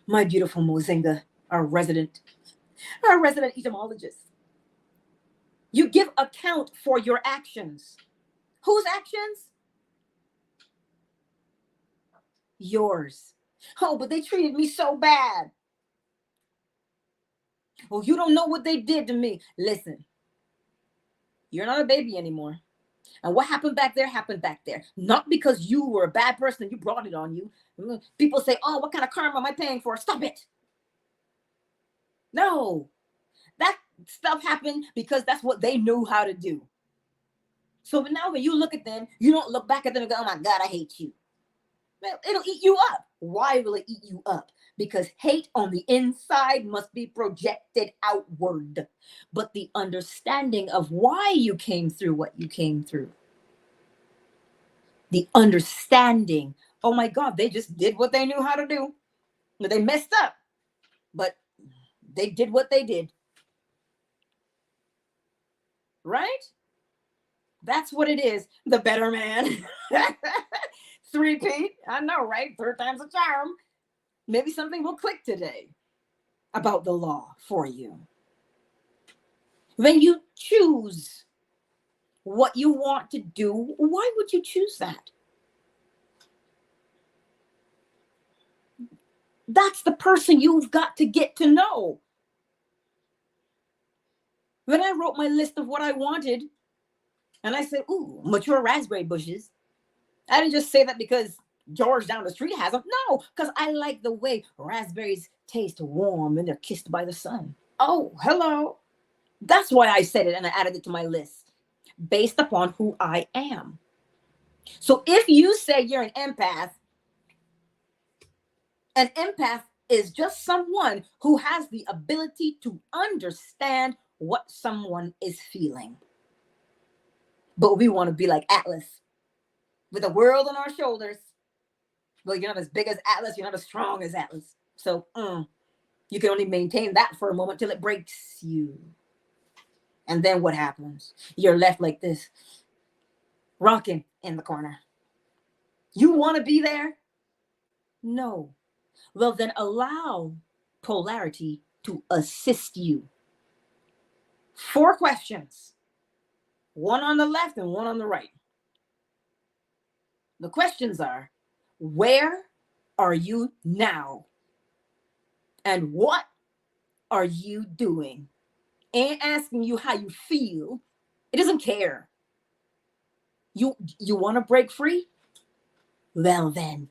my beautiful Mozinga, our resident etymologist? You give account for your actions. Whose actions? Yours. Oh, but they treated me so bad. Well, you don't know what they did to me. Listen, you're not a baby anymore. And what happened back there happened back there. Not because you were a bad person and you brought it on you. People say, oh, what kind of karma am I paying for? Stop it. No, that stuff happened because that's what they knew how to do. So now when you look at them, you don't look back at them and go, oh my God, I hate you. Well, it'll eat you up. Why will it eat you up? Because hate on the inside must be projected outward. But the understanding of why you came through what you came through, the understanding, oh my God, they just did what they knew how to do. They messed up, but they did what they did. Right? That's what it is. The better man. 3P. I know, right? Third time's a charm. Maybe something will click today about the law for you. When you choose what you want to do, why would you choose that? That's the person you've got to get to know. When I wrote my list of what I wanted, and I said, ooh, mature raspberry bushes, I didn't just say that because George down the street has them. No, because I like the way raspberries taste warm when they're kissed by the sun. Oh, hello. That's why I said it and I added it to my list based upon who I am. So if you say you're an empath is just someone who has the ability to understand what someone is feeling. But we want to be like Atlas with the world on our shoulders. Well, you're not as big as Atlas. You're not as strong as Atlas. So you can only maintain that for a moment till it breaks you. And then what happens? You're left like this, rocking in the corner. You want to be there? No. Well, then allow polarity to assist you. 4 questions, one on the left and one on the right. The questions are, where are you now? And what are you doing? Ain't asking you how you feel. It doesn't care. You want to break free? Well then,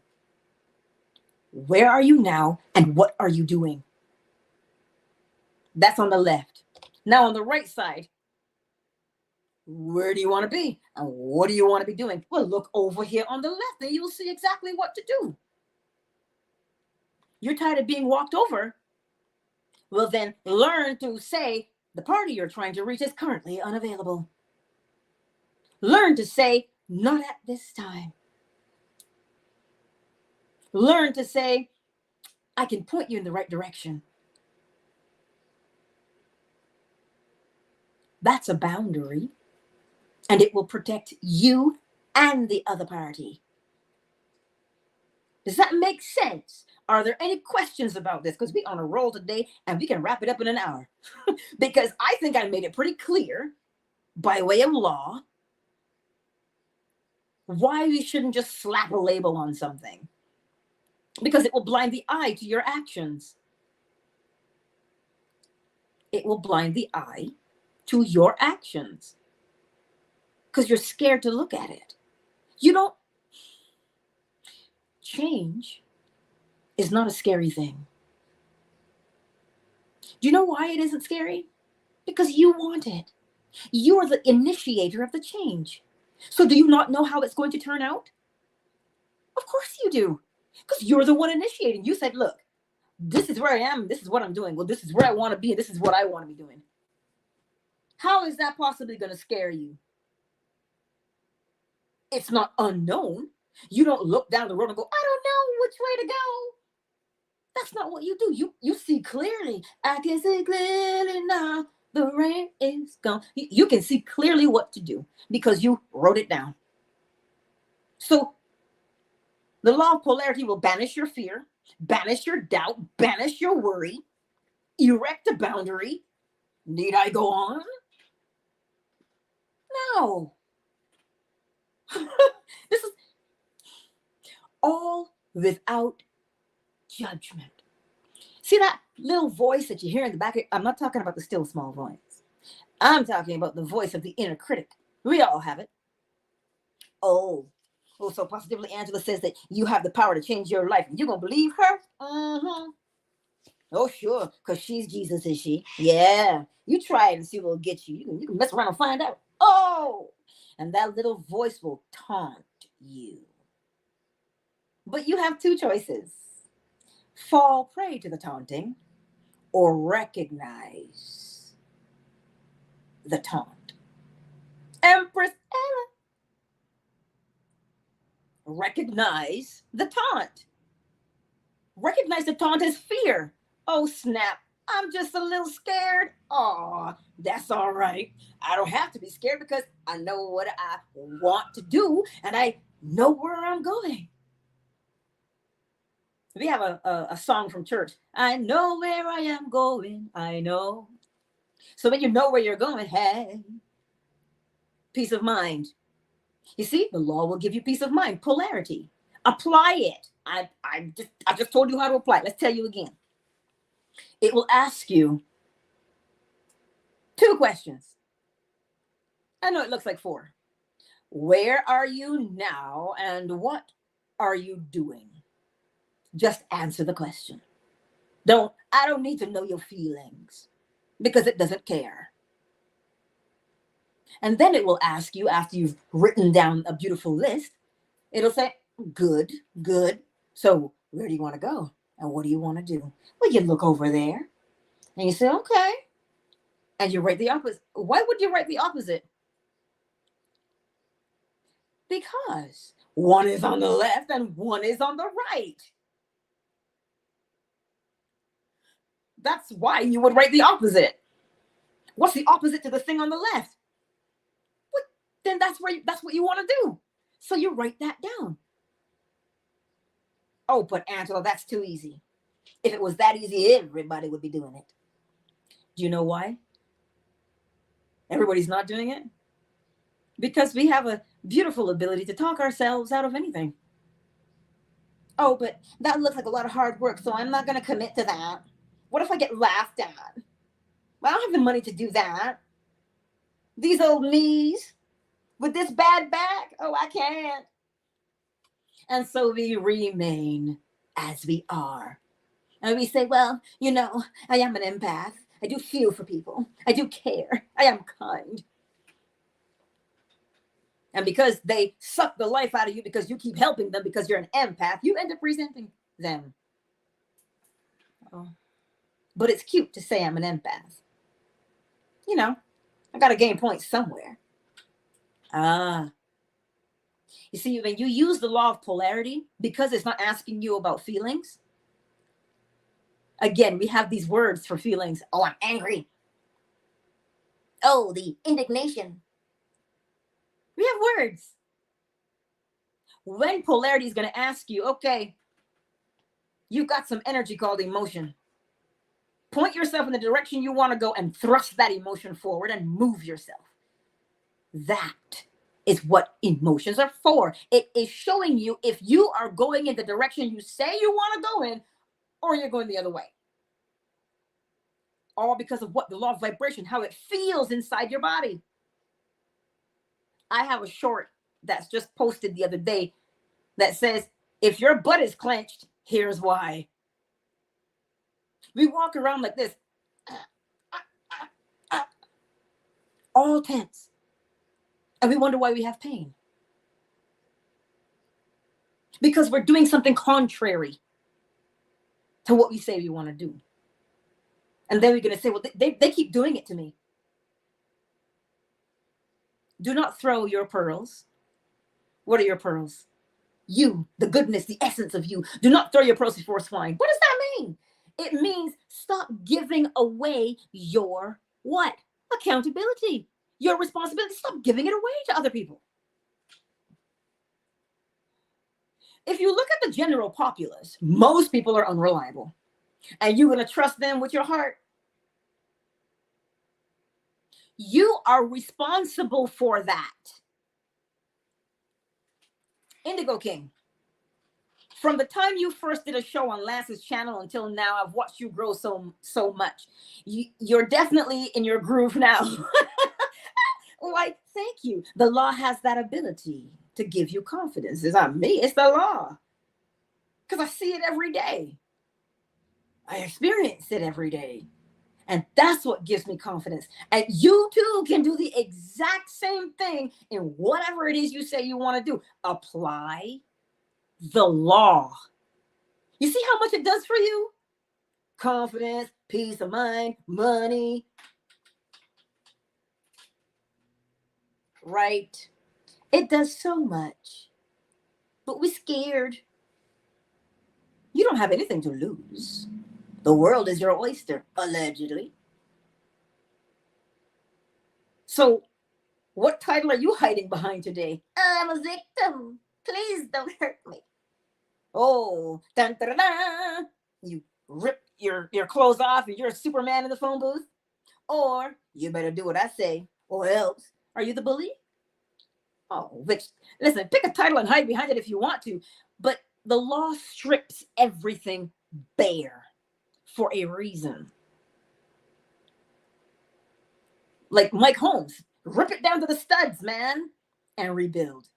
Where are you now and what are you doing? That's on the left. Now on the right side, where do you want to be? And what do you want to be doing? Well, look over here on the left and you'll see exactly what to do. You're tired of being walked over? Well, then learn to say the party you're trying to reach is currently unavailable. Learn to say, not at this time. Learn to say, I can point you in the right direction. That's a boundary, and it will protect you and the other party. Does that make sense? Are there any questions about this? Because we're on a roll today and we can wrap it up in an hour. Because I think I made it pretty clear by way of law why we shouldn't just slap a label on something. Because it will blind the eye to your actions. It will blind the eye to your actions. Because you're scared to look at it. You don't. Change is not a scary thing. Do you know why it isn't scary? Because you want it. You are the initiator of the change. So do you not know how it's going to turn out? Of course you do. Because you're the one initiating. You said, look, this is where I am. This is what I'm doing. Well, this is where I want to be. And this is what I want to be doing. How is that possibly going to scare you? It's not unknown. You don't look down the road and go, I don't know which way to go. That's not what you do. You see clearly. I can see clearly now. The rain is gone. You can see clearly what to do because you wrote it down. So the law of polarity will banish your fear, banish your doubt, banish your worry, erect a boundary. Need I go on? No. This is all without judgment. See that little voice that you hear in the back? I'm not talking about the still small voice. I'm talking about the voice of the inner critic. We all have it. Oh, so positively Angela says that you have the power to change your life. You gonna believe her? Mm-hmm. Oh, sure, because she's Jesus, is she? Yeah. You try it and see what will get you. You can mess around and find out. Oh, and that little voice will taunt you. But you have two choices. Fall prey to the taunting or recognize the taunt. Empress Ella. Recognize the taunt. Recognize the taunt as fear. Oh, snap. I'm just a little scared. Oh, that's all right. I don't have to be scared because I know what I want to do and I know where I'm going. We have a song from church. I know where I am going. I know. So when you know where you're going, hey, peace of mind. You see, the law will give you peace of mind. Polarity. Apply it. I just told you how to apply it. Let's tell you again. It will ask you two questions. I know it looks like four. Where are you now and what are you doing? Just answer the question. I don't need to know your feelings because it doesn't care. And then it will ask you after you've written down a beautiful list, it'll say, good, good. So where do you want to go? And what do you want to do? Well, you look over there and you say, okay. And you write the opposite. Why would you write the opposite? Because one is on the left and one is on the right. That's why you would write the opposite. What's the opposite to the thing on the left? Well, then that's what you want to do. So you write that down. Oh, but Angela, that's too easy. If it was that easy, everybody would be doing it. Do you know why? Everybody's not doing it? Because we have a beautiful ability to talk ourselves out of anything. Oh, but that looks like a lot of hard work, so I'm not going to commit to that. What if I get laughed at? Well, I don't have the money to do that. These old knees with this bad back, oh, I can't. And so we remain as we are. And we say, well, I am an empath. I do feel for people. I do care. I am kind. And because they suck the life out of you because you keep helping them because you're an empath, you end up resenting them. Oh. But it's cute to say I'm an empath. I got to gain points somewhere. You see, when you use the law of polarity, because it's not asking you about feelings, again, we have these words for feelings. Oh, I'm angry. Oh, the indignation. We have words. When polarity is going to ask you, okay, you've got some energy called emotion. Point yourself in the direction you want to go and thrust that emotion forward and move yourself. That is what emotions are for. It is showing you if you are going in the direction you say you want to go in, or you're going the other way. All because of what? The law of vibration, how it feels inside your body. I have a short that's just posted the other day that says, if your butt is clenched, here's why. We walk around like this, all tense. And we wonder why we have pain. Because we're doing something contrary to what we say we want to do. And then we're going to say, well, they keep doing it to me. Do not throw your pearls. What are your pearls? You, the goodness, the essence of you. Do not throw your pearls before swine. What does that mean? It means stop giving away your what? Accountability. Your responsibility. Stop giving it away to other people. If you look at the general populace, most people are unreliable. And you're going to trust them with your heart. You are responsible for that. Indigo King. From the time you first did a show on Lance's channel until now, I've watched you grow so much. You're definitely in your groove now. Like, thank you. The law has that ability to give you confidence. It's not me, it's the law. Because I see it every day. I experience it every day. And that's what gives me confidence. And you too can do the exact same thing in whatever it is you say you want to do. Apply the law. You see how much it does for you? Confidence, peace of mind, money. Right? It does so much. But we're scared. You don't have anything to lose. The world is your oyster, allegedly. So, what title are you hiding behind today? I'm a victim. Please don't hurt me. Oh, dun, dun, dun, dun. You rip your clothes off and you're a Superman in the phone booth? Or you better do what I say, or else. Are you the bully? Oh, listen, pick a title and hide behind it if you want to, but the law strips everything bare for a reason. Like Mike Holmes, rip it down to the studs, man, and rebuild.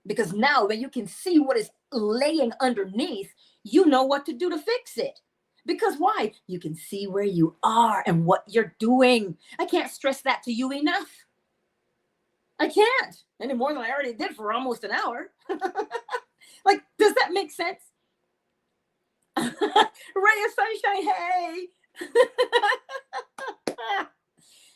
Because now when you can see what is laying underneath, you know what to do to fix it. Because why? You can see where you are and what you're doing. I can't stress that to you enough. I can't any more than I already did for almost an hour. Like, does that make sense? Ray of sunshine, hey.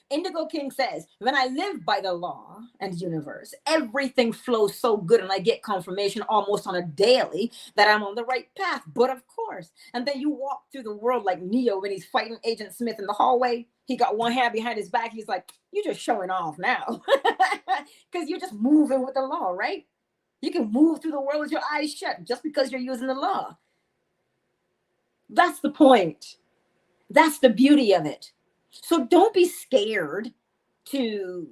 Indigo King says, when I live by the law and universe, everything flows so good and I get confirmation almost on a daily that I'm on the right path. But of course, and then you walk through the world like Neo when he's fighting Agent Smith in the hallway. He got one hand behind his back. He's like, you're just showing off now. Because you're just moving with the law, right? You can move through the world with your eyes shut just because you're using the law. That's the point. That's the beauty of it. So don't be scared to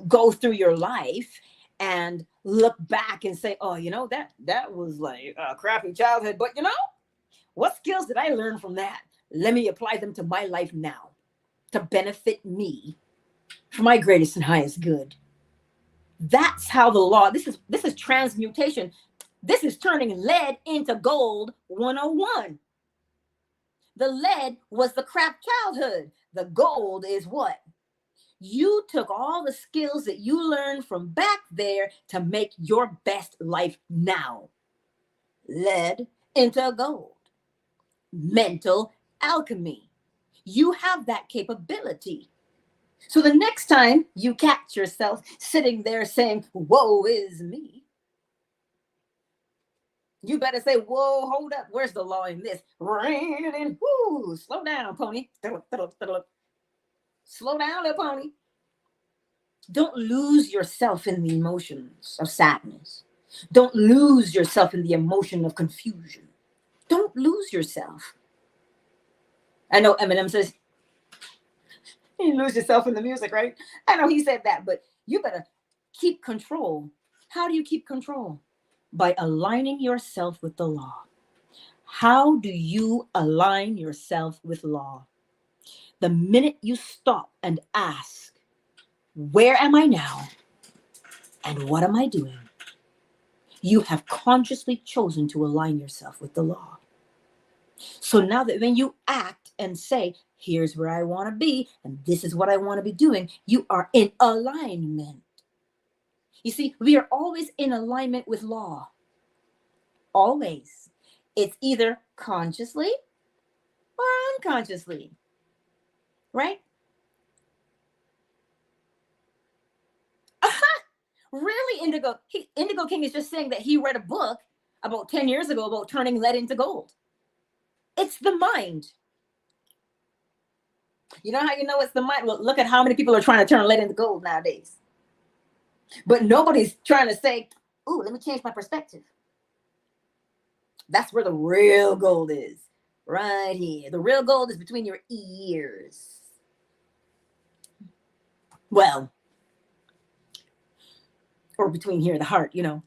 go through your life and look back and say, oh, that was like a crappy childhood. But what skills did I learn from that? Let me apply them to my life now to benefit me for my greatest and highest good. That's how the law, this is transmutation. This is turning lead into gold 101. The lead was the crap childhood. The gold is what? You took all the skills that you learned from back there to make your best life now. Lead into gold. Mental alchemy. You have that capability. So the next time you catch yourself sitting there saying, woe is me, you better say, whoa, hold up. Where's the law in this? Woo, slow down, pony. Slow down, little pony. Don't lose yourself in the emotions of sadness. Don't lose yourself in the emotion of confusion. Don't lose yourself. I know Eminem says, you lose yourself in the music, right? I know he said that, but you better keep control. How do you keep control? By aligning yourself with the law. How do you align yourself with law? The minute you stop and ask, where am I now? And what am I doing? You have consciously chosen to align yourself with the law. So now that when you act and say, here's where I want to be, and this is what I want to be doing, you are in alignment. You see, we are always in alignment with law. Always. It's either consciously or unconsciously, right? Really, Indigo? Indigo King is just saying that he read a book about 10 years ago about turning lead into gold. It's the mind. You know how you know it's the mind? Well, look at how many people are trying to turn lead into gold nowadays. But nobody's trying to say, ooh, let me change my perspective. That's where the real gold is. Right here. The real gold is between your ears. Well, or between here, the heart, you know.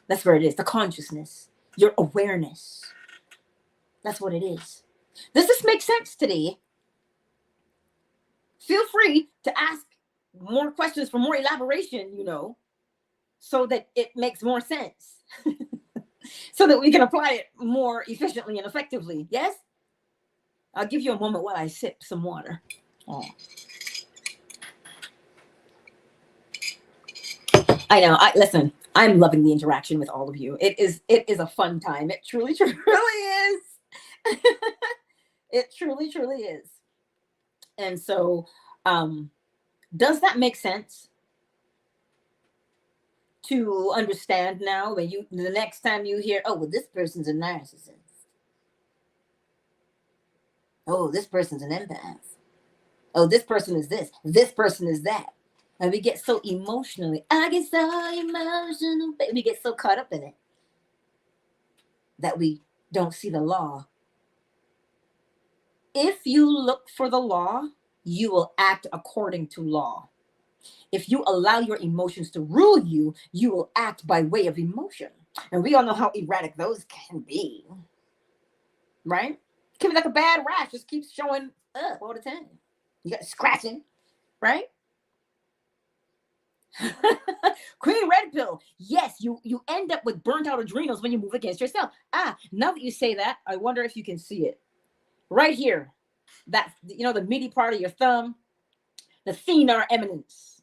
That's where it is. The consciousness, your awareness. That's what it is. Does this make sense today? Feel free to ask more questions for more elaboration, you know, so that it makes more sense. So that we can apply it more efficiently and effectively. Yes? I'll give you a moment while I sip some water. Oh. I know. Listen, I'm loving the interaction with all of you. It is a fun time. It truly, truly is. It truly, truly is. And so, does that make sense? To understand now when the next time you hear, oh, well, this person's a narcissist. Oh, this person's an empath. Oh, this person is this person is that. And we get so emotionally, I get so emotional. We get so caught up in it that we don't see the law. If you look for the law, you will act according to law. If you allow your emotions to rule you, you will act by way of emotion. And we all know how erratic those can be. Right? It can be like a bad rash, just keeps showing up all the time. You got scratching, right? Queen Red Pill. Yes, you end up with burnt out adrenals when you move against yourself. Now that you say that, I wonder if you can see it. Right here. That, you know, the meaty part of your thumb, the thenar eminence.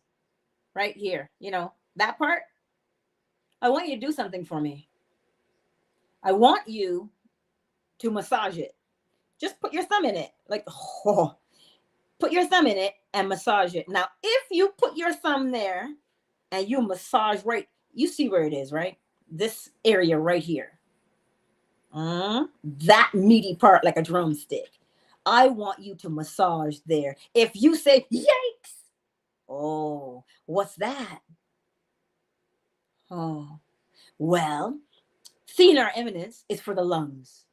Right here. You know, that part. I want you to do something for me. I want you to massage it. Just put your thumb in it. Like, oh, put your thumb in it and massage it. Now, if you put your thumb there and you massage right, you see where it is, right? This area right here. That meaty part like a drumstick. I want you to massage there. If you say, yikes. Oh, what's that? Oh, well, thenar eminence is for the lungs.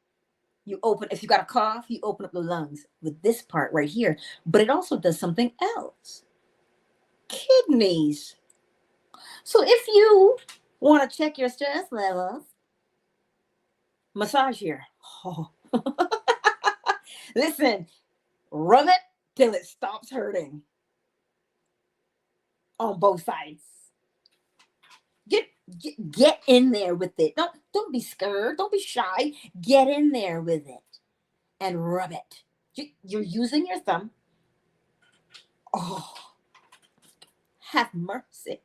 You open, if you got a cough, you open up the lungs with this part right here. But it also does something else. Kidneys. So if you want to check your stress levels, massage here. Oh. Listen, rub it till it stops hurting. On both sides. Get in there with it. Don't be scared. Don't be shy. Get in there with it and rub it. You're using your thumb. Oh, have mercy.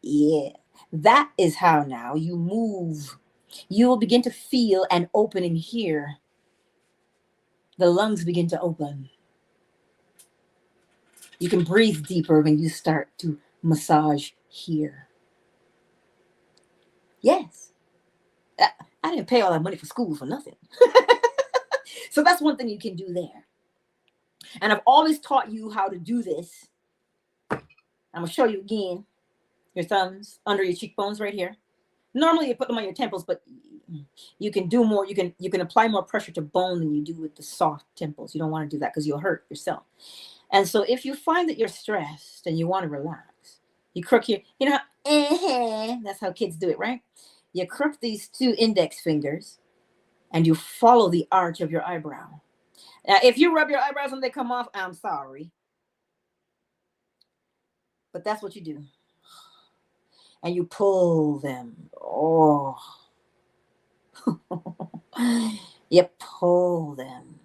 Yeah. That is how now you move. You will begin to feel an opening here. The lungs begin to open. You can breathe deeper when you start to massage here. Yes. I didn't pay all that money for school for nothing. So that's one thing you can do there. And I've always taught you how to do this. I'm going to show you again. Your thumbs under your cheekbones right here. Normally you put them on your temples, but you can do more. You can apply more pressure to bone than you do with the soft temples. You don't want to do that because you'll hurt yourself. And so if you find that you're stressed and you want to relax, you crook your, that's how kids do it, right? You crook these two index fingers and you follow the arch of your eyebrow. Now, if you rub your eyebrows and they come off, I'm sorry. But that's what you do. And you pull them. Oh. You pull them.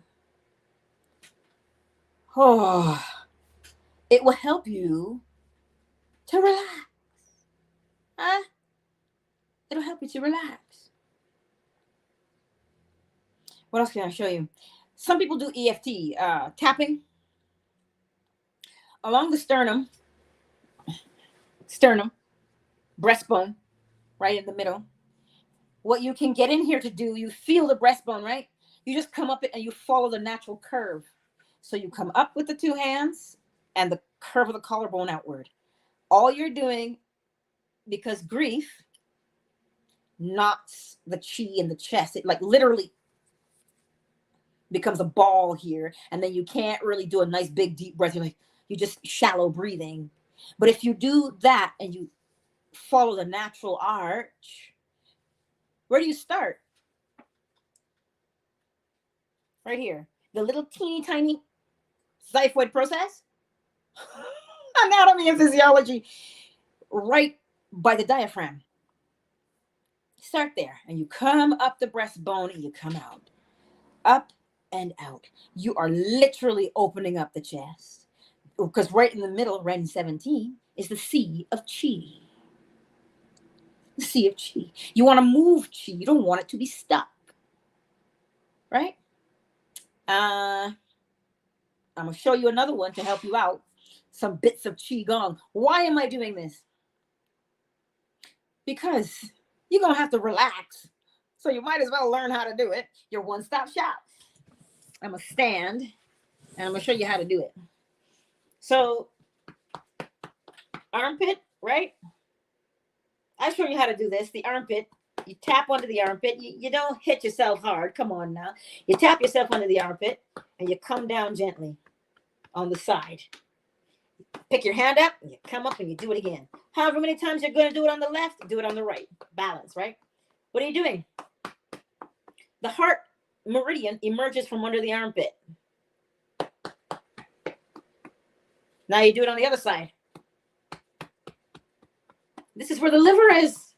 Oh. It will help you to relax. Huh? It'll help you to relax. What else can I show you? Some people do EFT, tapping along the sternum, breastbone, right in the middle. What you can get in here to do, you feel the breastbone, right? You just come up it and you follow the natural curve. So you come up with the two hands and the curve of the collarbone outward. All you're doing, because grief knots the chi in the chest, it like literally becomes a ball here, and then you can't really do a nice big deep breath. You just shallow breathing. But if you do that and you follow the natural arch, where do you start? Right here. The little teeny tiny xiphoid process, anatomy and physiology, right by the diaphragm. Start there and you come up the breastbone and you come out. Up and out. You are literally opening up the chest, because right in the middle, Ren 17, is the sea of chi. The sea of chi. You want to move chi. You don't want it to be stuck. Right? I'm going to show you another one to help you out. Some bits of qi gong. Why am I doing this? Because you're going to have to relax. So you might as well learn how to do it. Your one-stop shop. I'm going to stand and I'm going to show you how to do it. So, armpit, right? I show you how to do this. The armpit, you tap onto the armpit. You don't hit yourself hard. Come on now. You tap yourself under the armpit and you come down gently on the side. Pick your hand up and you come up and you do it again. However many times you're going to do it on the left, do it on the right. Balance, right? What are you doing? The heart meridian emerges from under the armpit. Now you do it on the other side. This is where the liver is,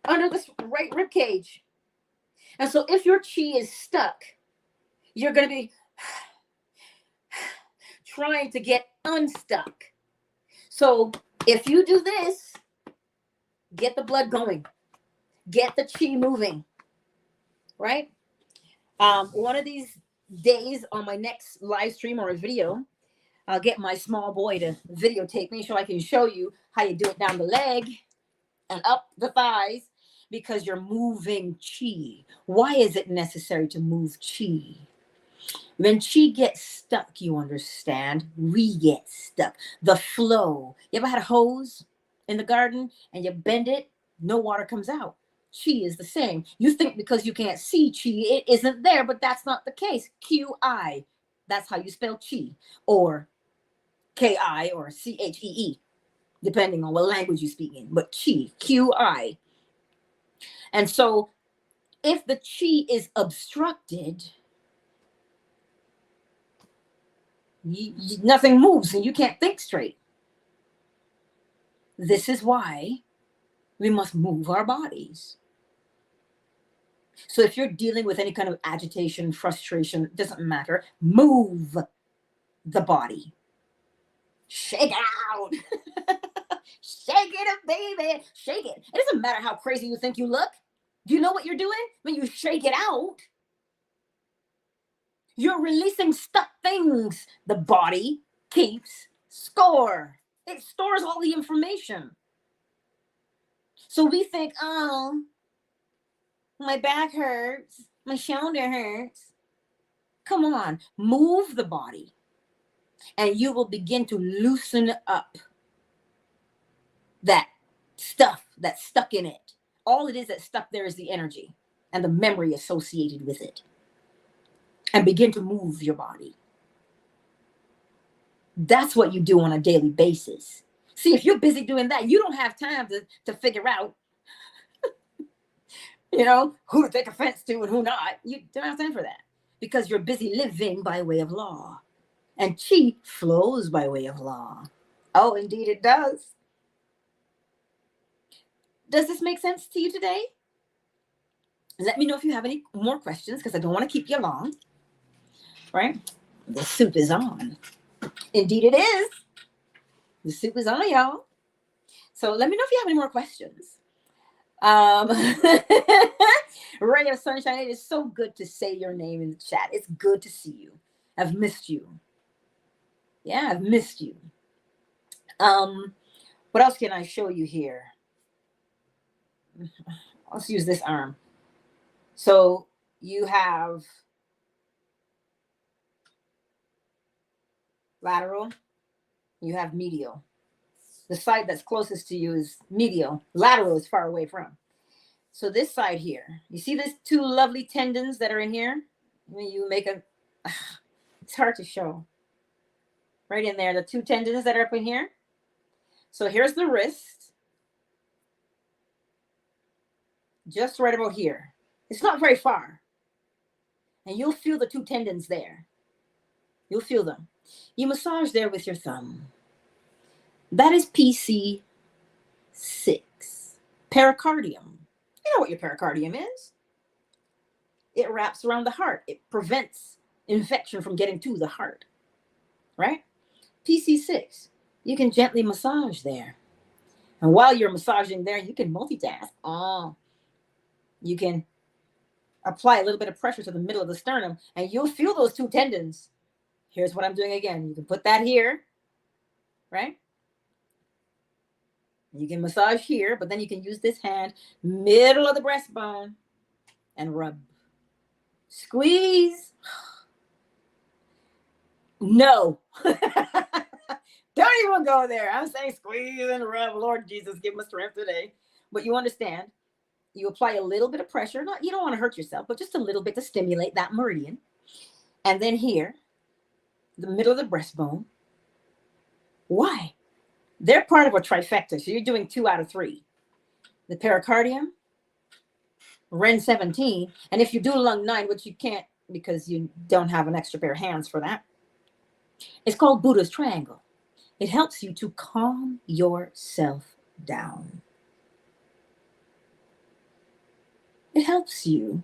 under this right rib cage. And so if your chi is stuck, you're going to be trying to get unstuck. So if you do this, get the blood going, get the chi moving, right? One of these days on my next live stream or a video, I'll get my small boy to videotape me so I can show you how you do it down the leg and up the thighs, because you're moving chi. Why is it necessary to move chi? When chi gets stuck, you understand, we get stuck. The flow. You ever had a hose in the garden and you bend it, no water comes out? Chi is the same. You think because you can't see chi, it isn't there, but that's not the case. Qi. That's how you spell chi, or Ki, or Chee, depending on what language you speak in. But chi, Qi. And so if the chi is obstructed, nothing moves and you can't think straight. This is why We must move our bodies. So if you're dealing with any kind of agitation, frustration, it doesn't matter. Move the body. Shake it out. Shake it up, baby. Shake it. It doesn't matter how crazy you think you look. Do you know what you're doing when you shake it out? You're releasing stuck things. The body keeps score. It stores all the information. So we think, oh, my back hurts, my shoulder hurts. Come on, move the body, and you will begin to loosen up that stuff that's stuck in it. All it is that's stuck there is the energy and the memory associated with it. And begin to move your body. That's what you do on a daily basis. See, if you're busy doing that, you don't have time to figure out, who to take offense to and who not. You don't have time for that because you're busy living by way of law. And chi flows by way of law. Oh, indeed it does. Does this make sense to you today? Let me know if you have any more questions because I don't want to keep you long. Right? The soup is on. Indeed it is. The soup is on, y'all. So let me know if you have any more questions. Ray of Sunshine, it is so good to say your name in the chat. It's good to see you. I've missed you. Yeah, I've missed you. What else can I show you here? Let's use this arm. So you have lateral, you have medial. The side that's closest to you is medial. Lateral is far away from. So this side here, you see these two lovely tendons that are in here? When you make it's hard to show. Right in there, the two tendons that are up in here. So here's the wrist. Just right about here. It's not very far. And you'll feel the two tendons there. You'll feel them. You massage there with your thumb. That is PC6. Pericardium. You know what your pericardium is. It wraps around the heart. It prevents infection from getting to the heart. Right? PC6. You can gently massage there. And while you're massaging there, you can multitask. You can apply a little bit of pressure to the middle of the sternum, and you'll feel those two tendons. Here's what I'm doing again. You can put that here, right? You can massage here, but then you can use this hand, middle of the breastbone, and rub. Squeeze. No. Don't even go there. I'm saying squeeze and rub. Lord Jesus, give me strength today. But you understand, you apply a little bit of pressure. You don't want to hurt yourself, but just a little bit to stimulate that meridian. And then here, the middle of the breastbone. Why? They're part of a trifecta, so you're doing 2 out of 3. The pericardium, Ren 17, and if you do lung 9, which you can't because you don't have an extra pair of hands for that, it's called Buddha's Triangle. It helps you to calm yourself down. It helps you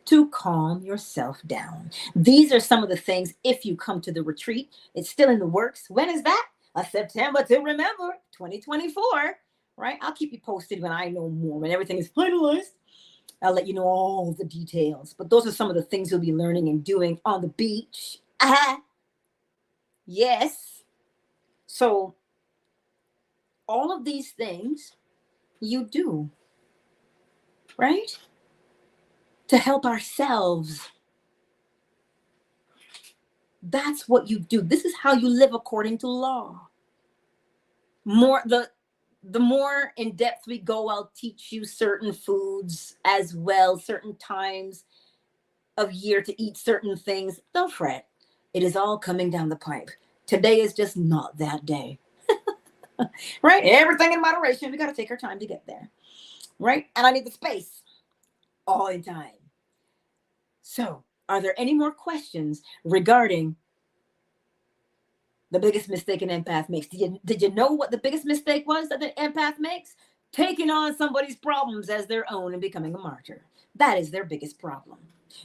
to calm yourself down. These are some of the things, if you come to the retreat, it's still in the works. When is that? A September to remember, 2024, right? I'll keep you posted when I know more, when everything is finalized. I'll let you know all the details. But those are some of the things you'll be learning and doing on the beach. Yes. So all of these things you do, right? To help ourselves. That's what you do. This is how you live according to law. The more in depth we go, I'll teach you certain foods as well, certain times of year to eat certain things. Don't fret. It is all coming down the pipe. Today is just not that day. Right? Everything in moderation. We got to take our time to get there. Right? And I need the space all in time. So, are there any more questions regarding the biggest mistake an empath makes? Did you know what the biggest mistake was that the empath makes? taking on somebody's problems as their own and becoming a martyr. That is their biggest problem.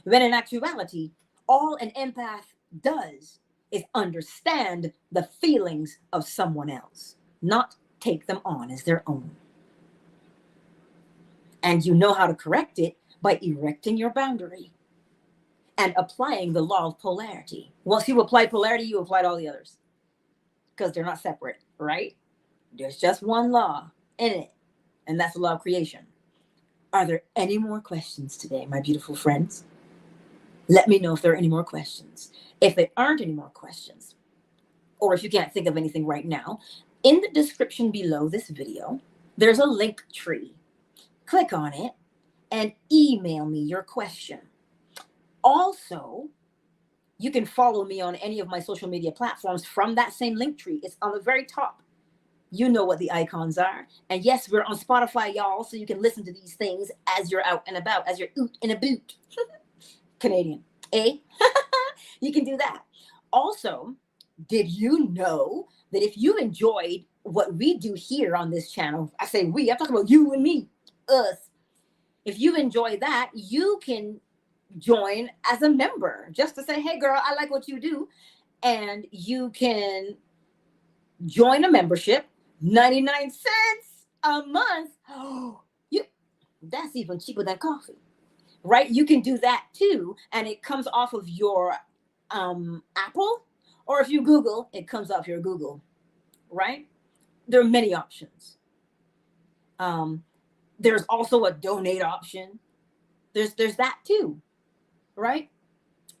When in actuality, all an empath does is understand the feelings of someone else, not take them on as their own. And you know how to correct it by erecting your boundary and applying the law of polarity. Once you apply polarity, you applied all the others because they're not separate, right? There's just one law in it, and that's the law of creation. Are there any more questions today, my beautiful friends? Let me know if there are any more questions. If there aren't any more questions, or if you can't think of anything right now, in the description below this video, there's a link tree. Click on it and email me your question. Also, you can follow me on any of my social media platforms from that same link tree. It's on the very top. You know what the icons are. And yes, we're on Spotify, y'all, so you can listen to these things as you're out and about, as you're oot in a boot. Canadian, eh? You can do that. Also, did you know that if you enjoyed what we do here on this channel, I say we, I'm talking about you and me, us. If you enjoy that, you can join as a member just to say, hey girl, I like what you do. And you can join a membership, 99 cents a month. Oh, that's even cheaper than coffee, right? You can do that too. And it comes off of your Apple, or if you Google, it comes off your Google, right? There are many options. There's also a donate option. There's that too, right?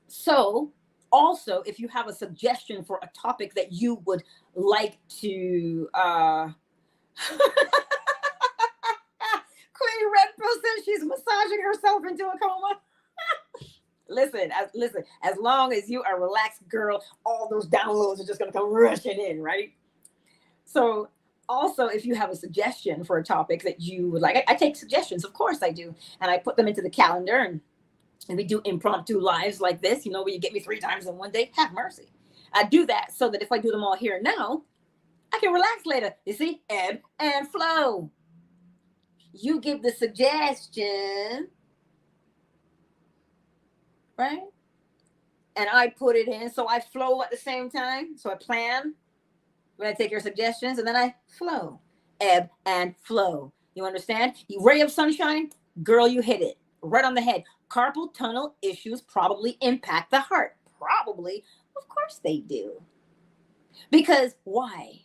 So also, if you have a suggestion for a topic that you would like to Queen Red Pill says she's massaging herself into a coma. Listen, as long as you are relaxed, girl, all those downloads are just going to come rushing in, right? So also, if you have a suggestion for a topic that you would like, I take suggestions, of course I do. And I put them into the calendar, and we do impromptu lives like this, where you get me 3 times in one day. Have mercy. I do that so that if I do them all here now, I can relax later. You see, ebb and flow. You give the suggestion, right? And I put it in, so I flow at the same time. So I plan when I take your suggestions, and then I flow, ebb and flow. You understand? You ray of sunshine, girl, you hit it right on the head. Carpal tunnel issues probably impact the heart. Probably. Of course they do. Because why?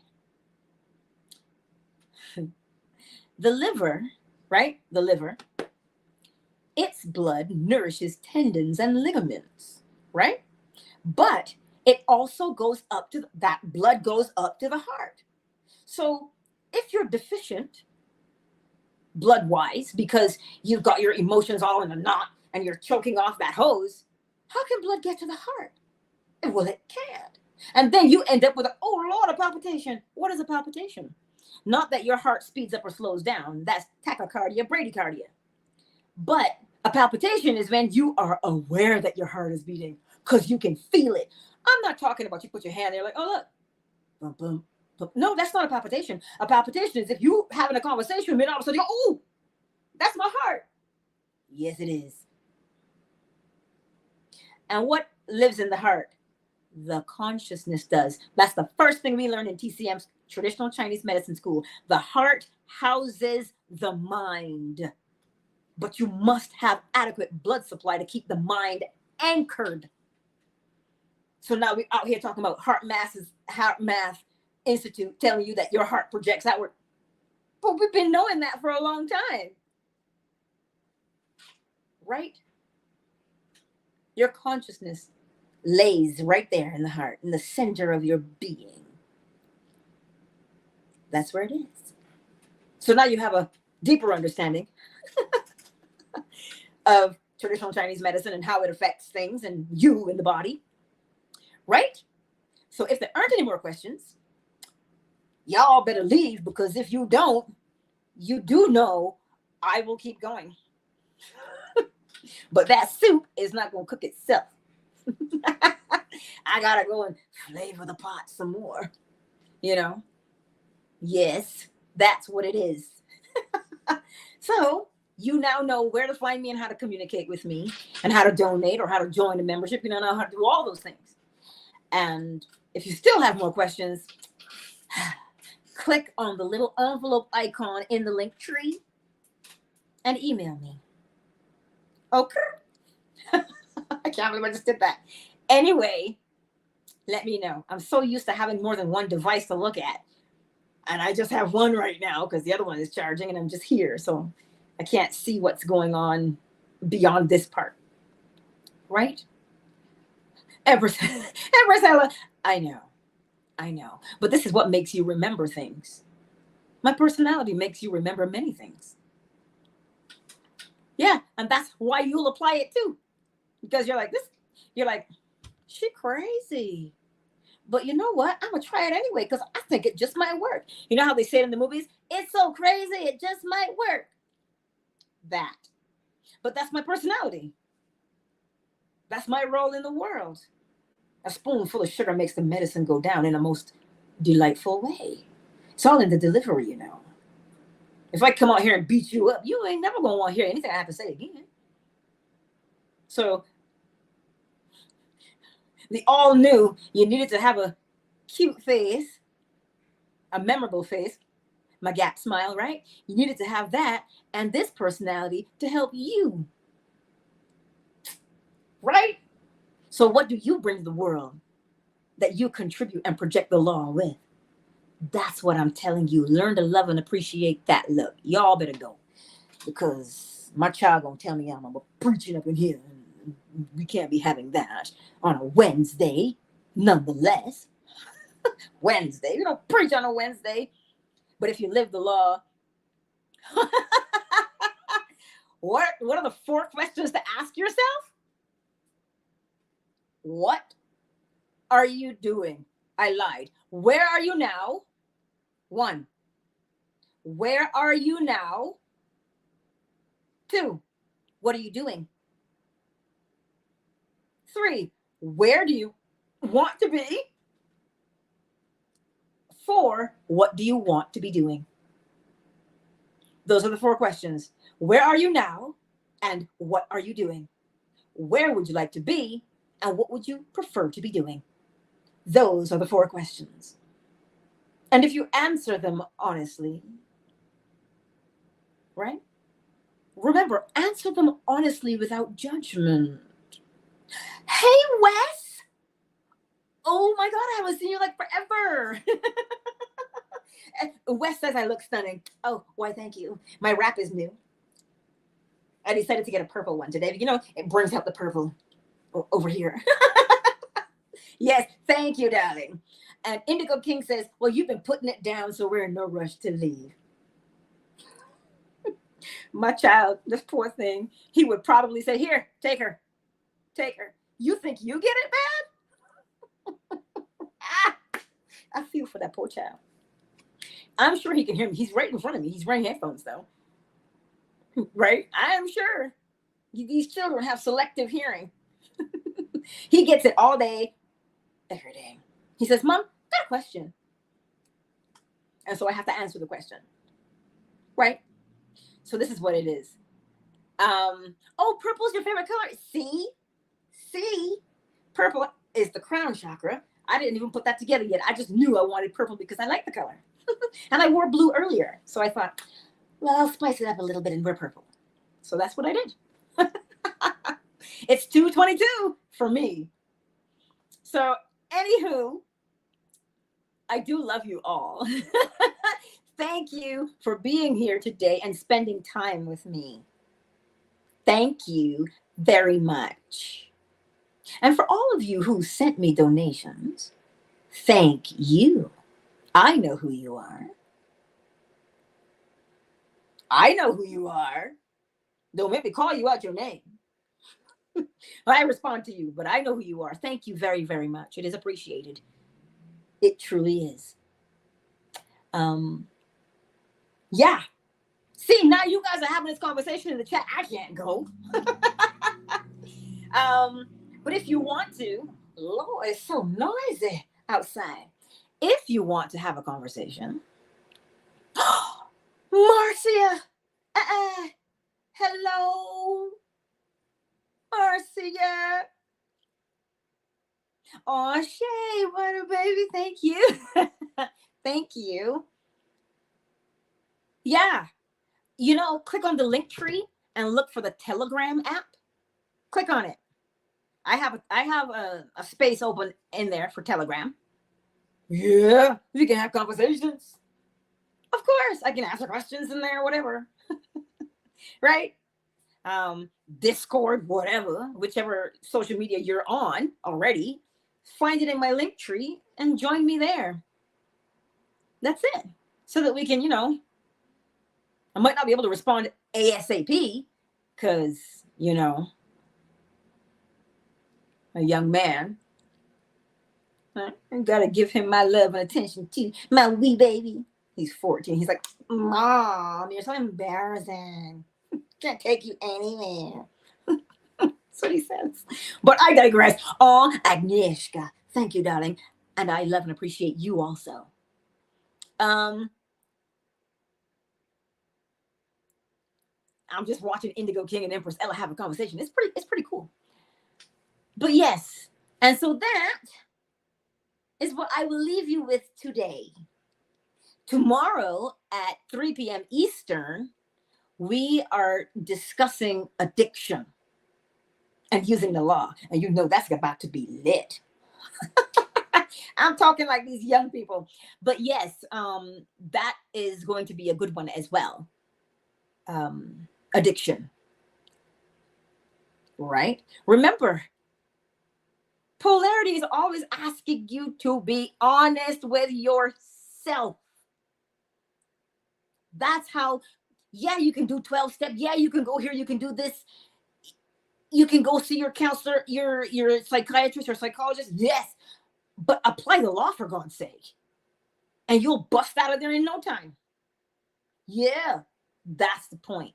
The liver, right? The liver, its blood nourishes tendons and ligaments, right? But it also goes up to, that blood goes up to the heart. So if you're deficient blood-wise, because you've got your emotions all in a knot and you're choking off that hose, how can blood get to the heart? Well, it can't. And then you end up with a palpitation. What is a palpitation? Not that your heart speeds up or slows down. That's tachycardia, bradycardia. But a palpitation is when you are aware that your heart is beating because you can feel it. I'm not talking about you put your hand there like, oh, look. Boom, boom, boom. No, that's not a palpitation. A palpitation is if you having a conversation with me and all of a sudden you go, oh, that's my heart. Yes, it is. And what lives in the heart? The consciousness does. That's the first thing we learn in TCM's traditional Chinese medicine school. The heart houses the mind. But you must have adequate blood supply to keep the mind anchored. So now we're out here talking about Heart Math Institute telling you that your heart projects outward. But we've been knowing that for a long time. Right? Your consciousness lays right there in the heart, in the center of your being. That's where it is. So now you have a deeper understanding of traditional Chinese medicine and how it affects things and you in the body. Right? So if there aren't any more questions, y'all better leave, because if you don't, you do know I will keep going. But that soup is not going to cook itself. I got to go and flavor the pot some more. Yes, that's what it is. So you now know where to find me and how to communicate with me and how to donate or how to join a membership. You know how to do all those things. And if you still have more questions, click on the little envelope icon in the link tree and email me. Okay. I can't believe I just did that. Anyway, let me know. I'm so used to having more than one device to look at. And I just have one right now because the other one is charging and I'm just here. So I can't see what's going on beyond this part. Right? Ever I know. But this is what makes you remember things. My personality makes you remember many things. Yeah, and that's why you'll apply it too. Because you're like, she crazy. But you know what? I'm gonna try it anyway because I think it just might work. You know how they say it in the movies? It's so crazy, it just might work. That. But that's my personality. That's my role in the world. A spoonful of sugar makes the medicine go down in a most delightful way. It's all in the delivery, you know. If I come out here and beat you up, you ain't never gonna want to hear anything I have to say again. So they all knew you needed to have a cute face, a memorable face, my gap smile, right? You needed to have that and this personality to help you. Right? So what do you bring to the world that you contribute and project the law with? That's what I'm telling you. Learn to love and appreciate that look. Y'all better go. Because my child gonna tell me I'm preaching up in here. And we can't be having that on a Wednesday. Nonetheless. Wednesday. We don't preach on a Wednesday. But if you live the law, what are the 4 questions to ask yourself? What are you doing? I lied. Where are you now? 1. Where are you now? 2. What are you doing? 3. Where do you want to be? 4. What do you want to be doing? Those are the 4 questions. Where are you now? And what are you doing? Where would you like to be? And what would you prefer to be doing? Those are the 4 questions. And if you answer them honestly, right? Remember, answer them honestly without judgment. Hey, Wes! Oh my God, I haven't seen you like forever. Wes says I look stunning. Oh, why, thank you. My wrap is new. I decided to get a purple one today. You know, it brings out the purple over here. Yes, thank you, darling. And Indigo King says, well, you've been putting it down, so we're in no rush to leave. My child, this poor thing, he would probably say, here, take her. Take her. You think you get it bad? I feel for that poor child. I'm sure he can hear me. He's right in front of me. He's wearing headphones, though. Right? I am sure. These children have selective hearing. He gets it all day, every day. He says, Mom, got a question. And so I have to answer the question. Right? So this is what it is. Oh, purple's your favorite color. See? Purple is the crown chakra. I didn't even put that together yet. I just knew I wanted purple because I like the color. And I wore blue earlier. So I thought, well, I'll spice it up a little bit and wear purple. So that's what I did. It's 2:22 for me. So anywho, I do love you all. Thank you for being here today and spending time with me. Thank you very much. And for all of you who sent me donations, thank you. I know who you are. I know who you are. Don't make me call you out your name. I respond to you, but I know who you are. Thank you very, very much. It is appreciated. It truly is. Yeah. See, now you guys are having this conversation in the chat. I can't go. But if you want to, Lord, it's so noisy outside. If you want to have a conversation, Marcia, Hello, Marcia. Oh, Shay, what a baby. Thank you. Thank you. Yeah. Click on the link tree and look for the Telegram app. Click on it. I have a space open in there for Telegram. Yeah, we can have conversations. Of course, I can answer questions in there, whatever. Right? Discord, whatever, whichever social media you're on already, find it in my link tree and join me there. That's it. So that we can, I might not be able to respond ASAP because, a young man. I gotta give him my love and attention too. My wee baby. He's 14. He's like, Mom, you're so embarrassing. Can't take you anywhere. That's what he says. But I digress. Oh, Agnieszka. Thank you, darling. And I love and appreciate you also. I'm just watching Indigo King and Empress Ella have a conversation. It's pretty cool. But yes, and so that is what I will leave you with today. Tomorrow at 3 p.m. Eastern, we are discussing addiction and using the law. And that's about to be lit. I'm talking like these young people. But yes, that is going to be a good one as well. Addiction. Right? Remember, polarity is always asking you to be honest with yourself. That's how, you can do 12 step. Yeah, you can go here. You can do this. You can go see your counselor, your psychiatrist or psychologist. Yes, but apply the law for God's sake. And you'll bust out of there in no time. Yeah, that's the point.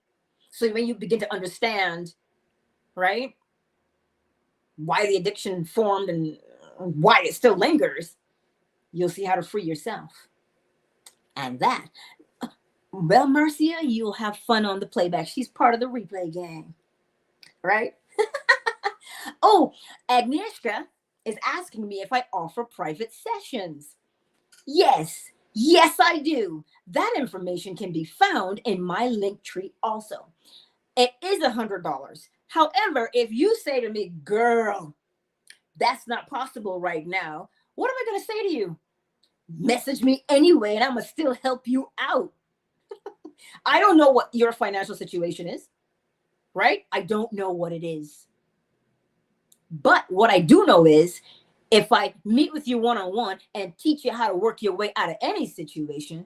So when you begin to understand, right, why the addiction formed and why it still lingers, you'll see how to free yourself. And that, well, Marcia, you'll have fun on the playback. She's part of the replay gang, right? Oh, Agnieszka is asking me if I offer private sessions. Yes, I do. That information can be found in my link tree also. It is $100. However, if you say to me, girl, that's not possible right now, what am I going to say to you? Message me anyway, and I'm going to still help you out. I don't know what your financial situation is, right? I don't know what it is. But what I do know is if I meet with you one-on-one and teach you how to work your way out of any situation,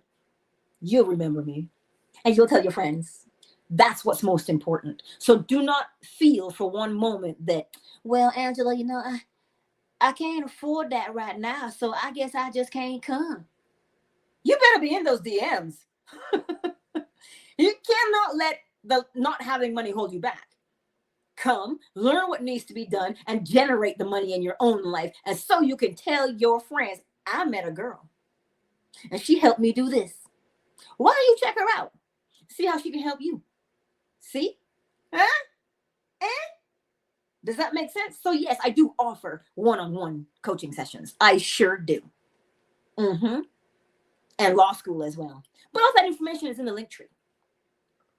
you'll remember me and you'll tell your friends. That's what's most important. So do not feel for one moment that, well, Angela, I can't afford that right now, so I guess I just can't come. You better be in those DMs. You cannot let the not having money hold you back. Come, learn what needs to be done, and generate the money in your own life. And so you can tell your friends, I met a girl, and she helped me do this. Why don't you check her out? See how she can help you. See? Huh? Does that make sense? So yes, I do offer one-on-one coaching sessions. I sure do. And law school as well. But all that information is in the link tree.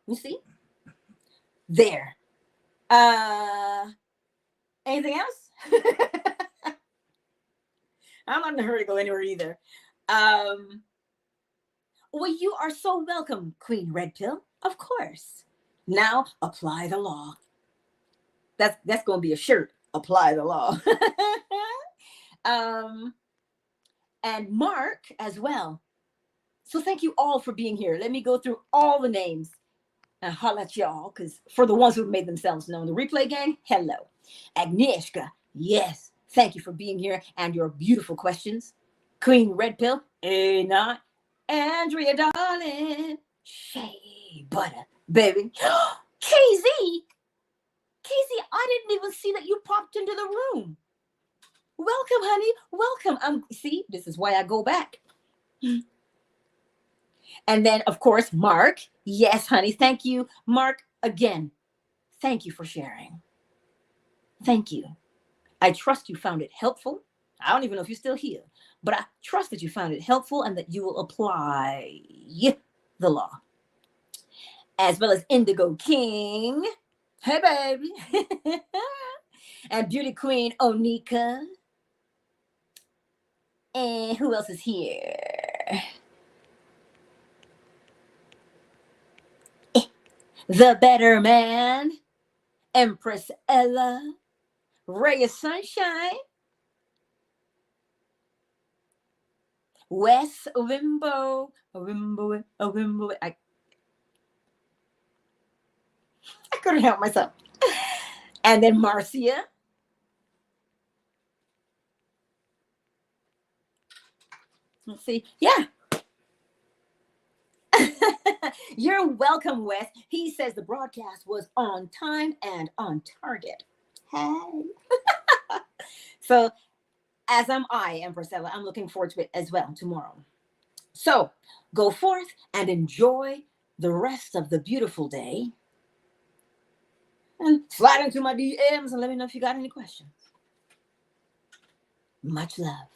You see? There. Anything else? I'm not in a hurry to go anywhere either. Well, you are so welcome, Queen Red Pill. Of course. Now apply the law. That's going to be a shirt. Apply the law. And Mark as well. So thank you all for being here. Let me go through all the names and holla at y'all, because for the ones who've made themselves known, the replay gang, hello. Agnieszka, yes, thank you for being here and your beautiful questions. Queen Red Pill, not Andrea, darling. Shea butter, baby. KZ, I didn't even see that you popped into the room. Welcome, honey. Welcome. See, this is why I go back. And then, of course, Mark. Yes, honey. Thank you, Mark. Again, thank you for sharing. Thank you. I trust you found it helpful. I don't even know if you're still here, but I trust that you found it helpful and that you will apply the law. As well as Indigo King. Hey, baby. And Beauty Queen Onika. And who else is here? The Better Man. Empress Ella. Ray of Sunshine. Wes Wimbo. Wimbo. I couldn't help myself. And then Marcia. Let's see. Yeah. You're welcome, Wes. He says the broadcast was on time and on target. Hey. So, as am I, Empress Ella. I'm looking forward to it as well tomorrow. So, go forth and enjoy the rest of the beautiful day. And slide into my DMs and let me know if you got any questions. Much love.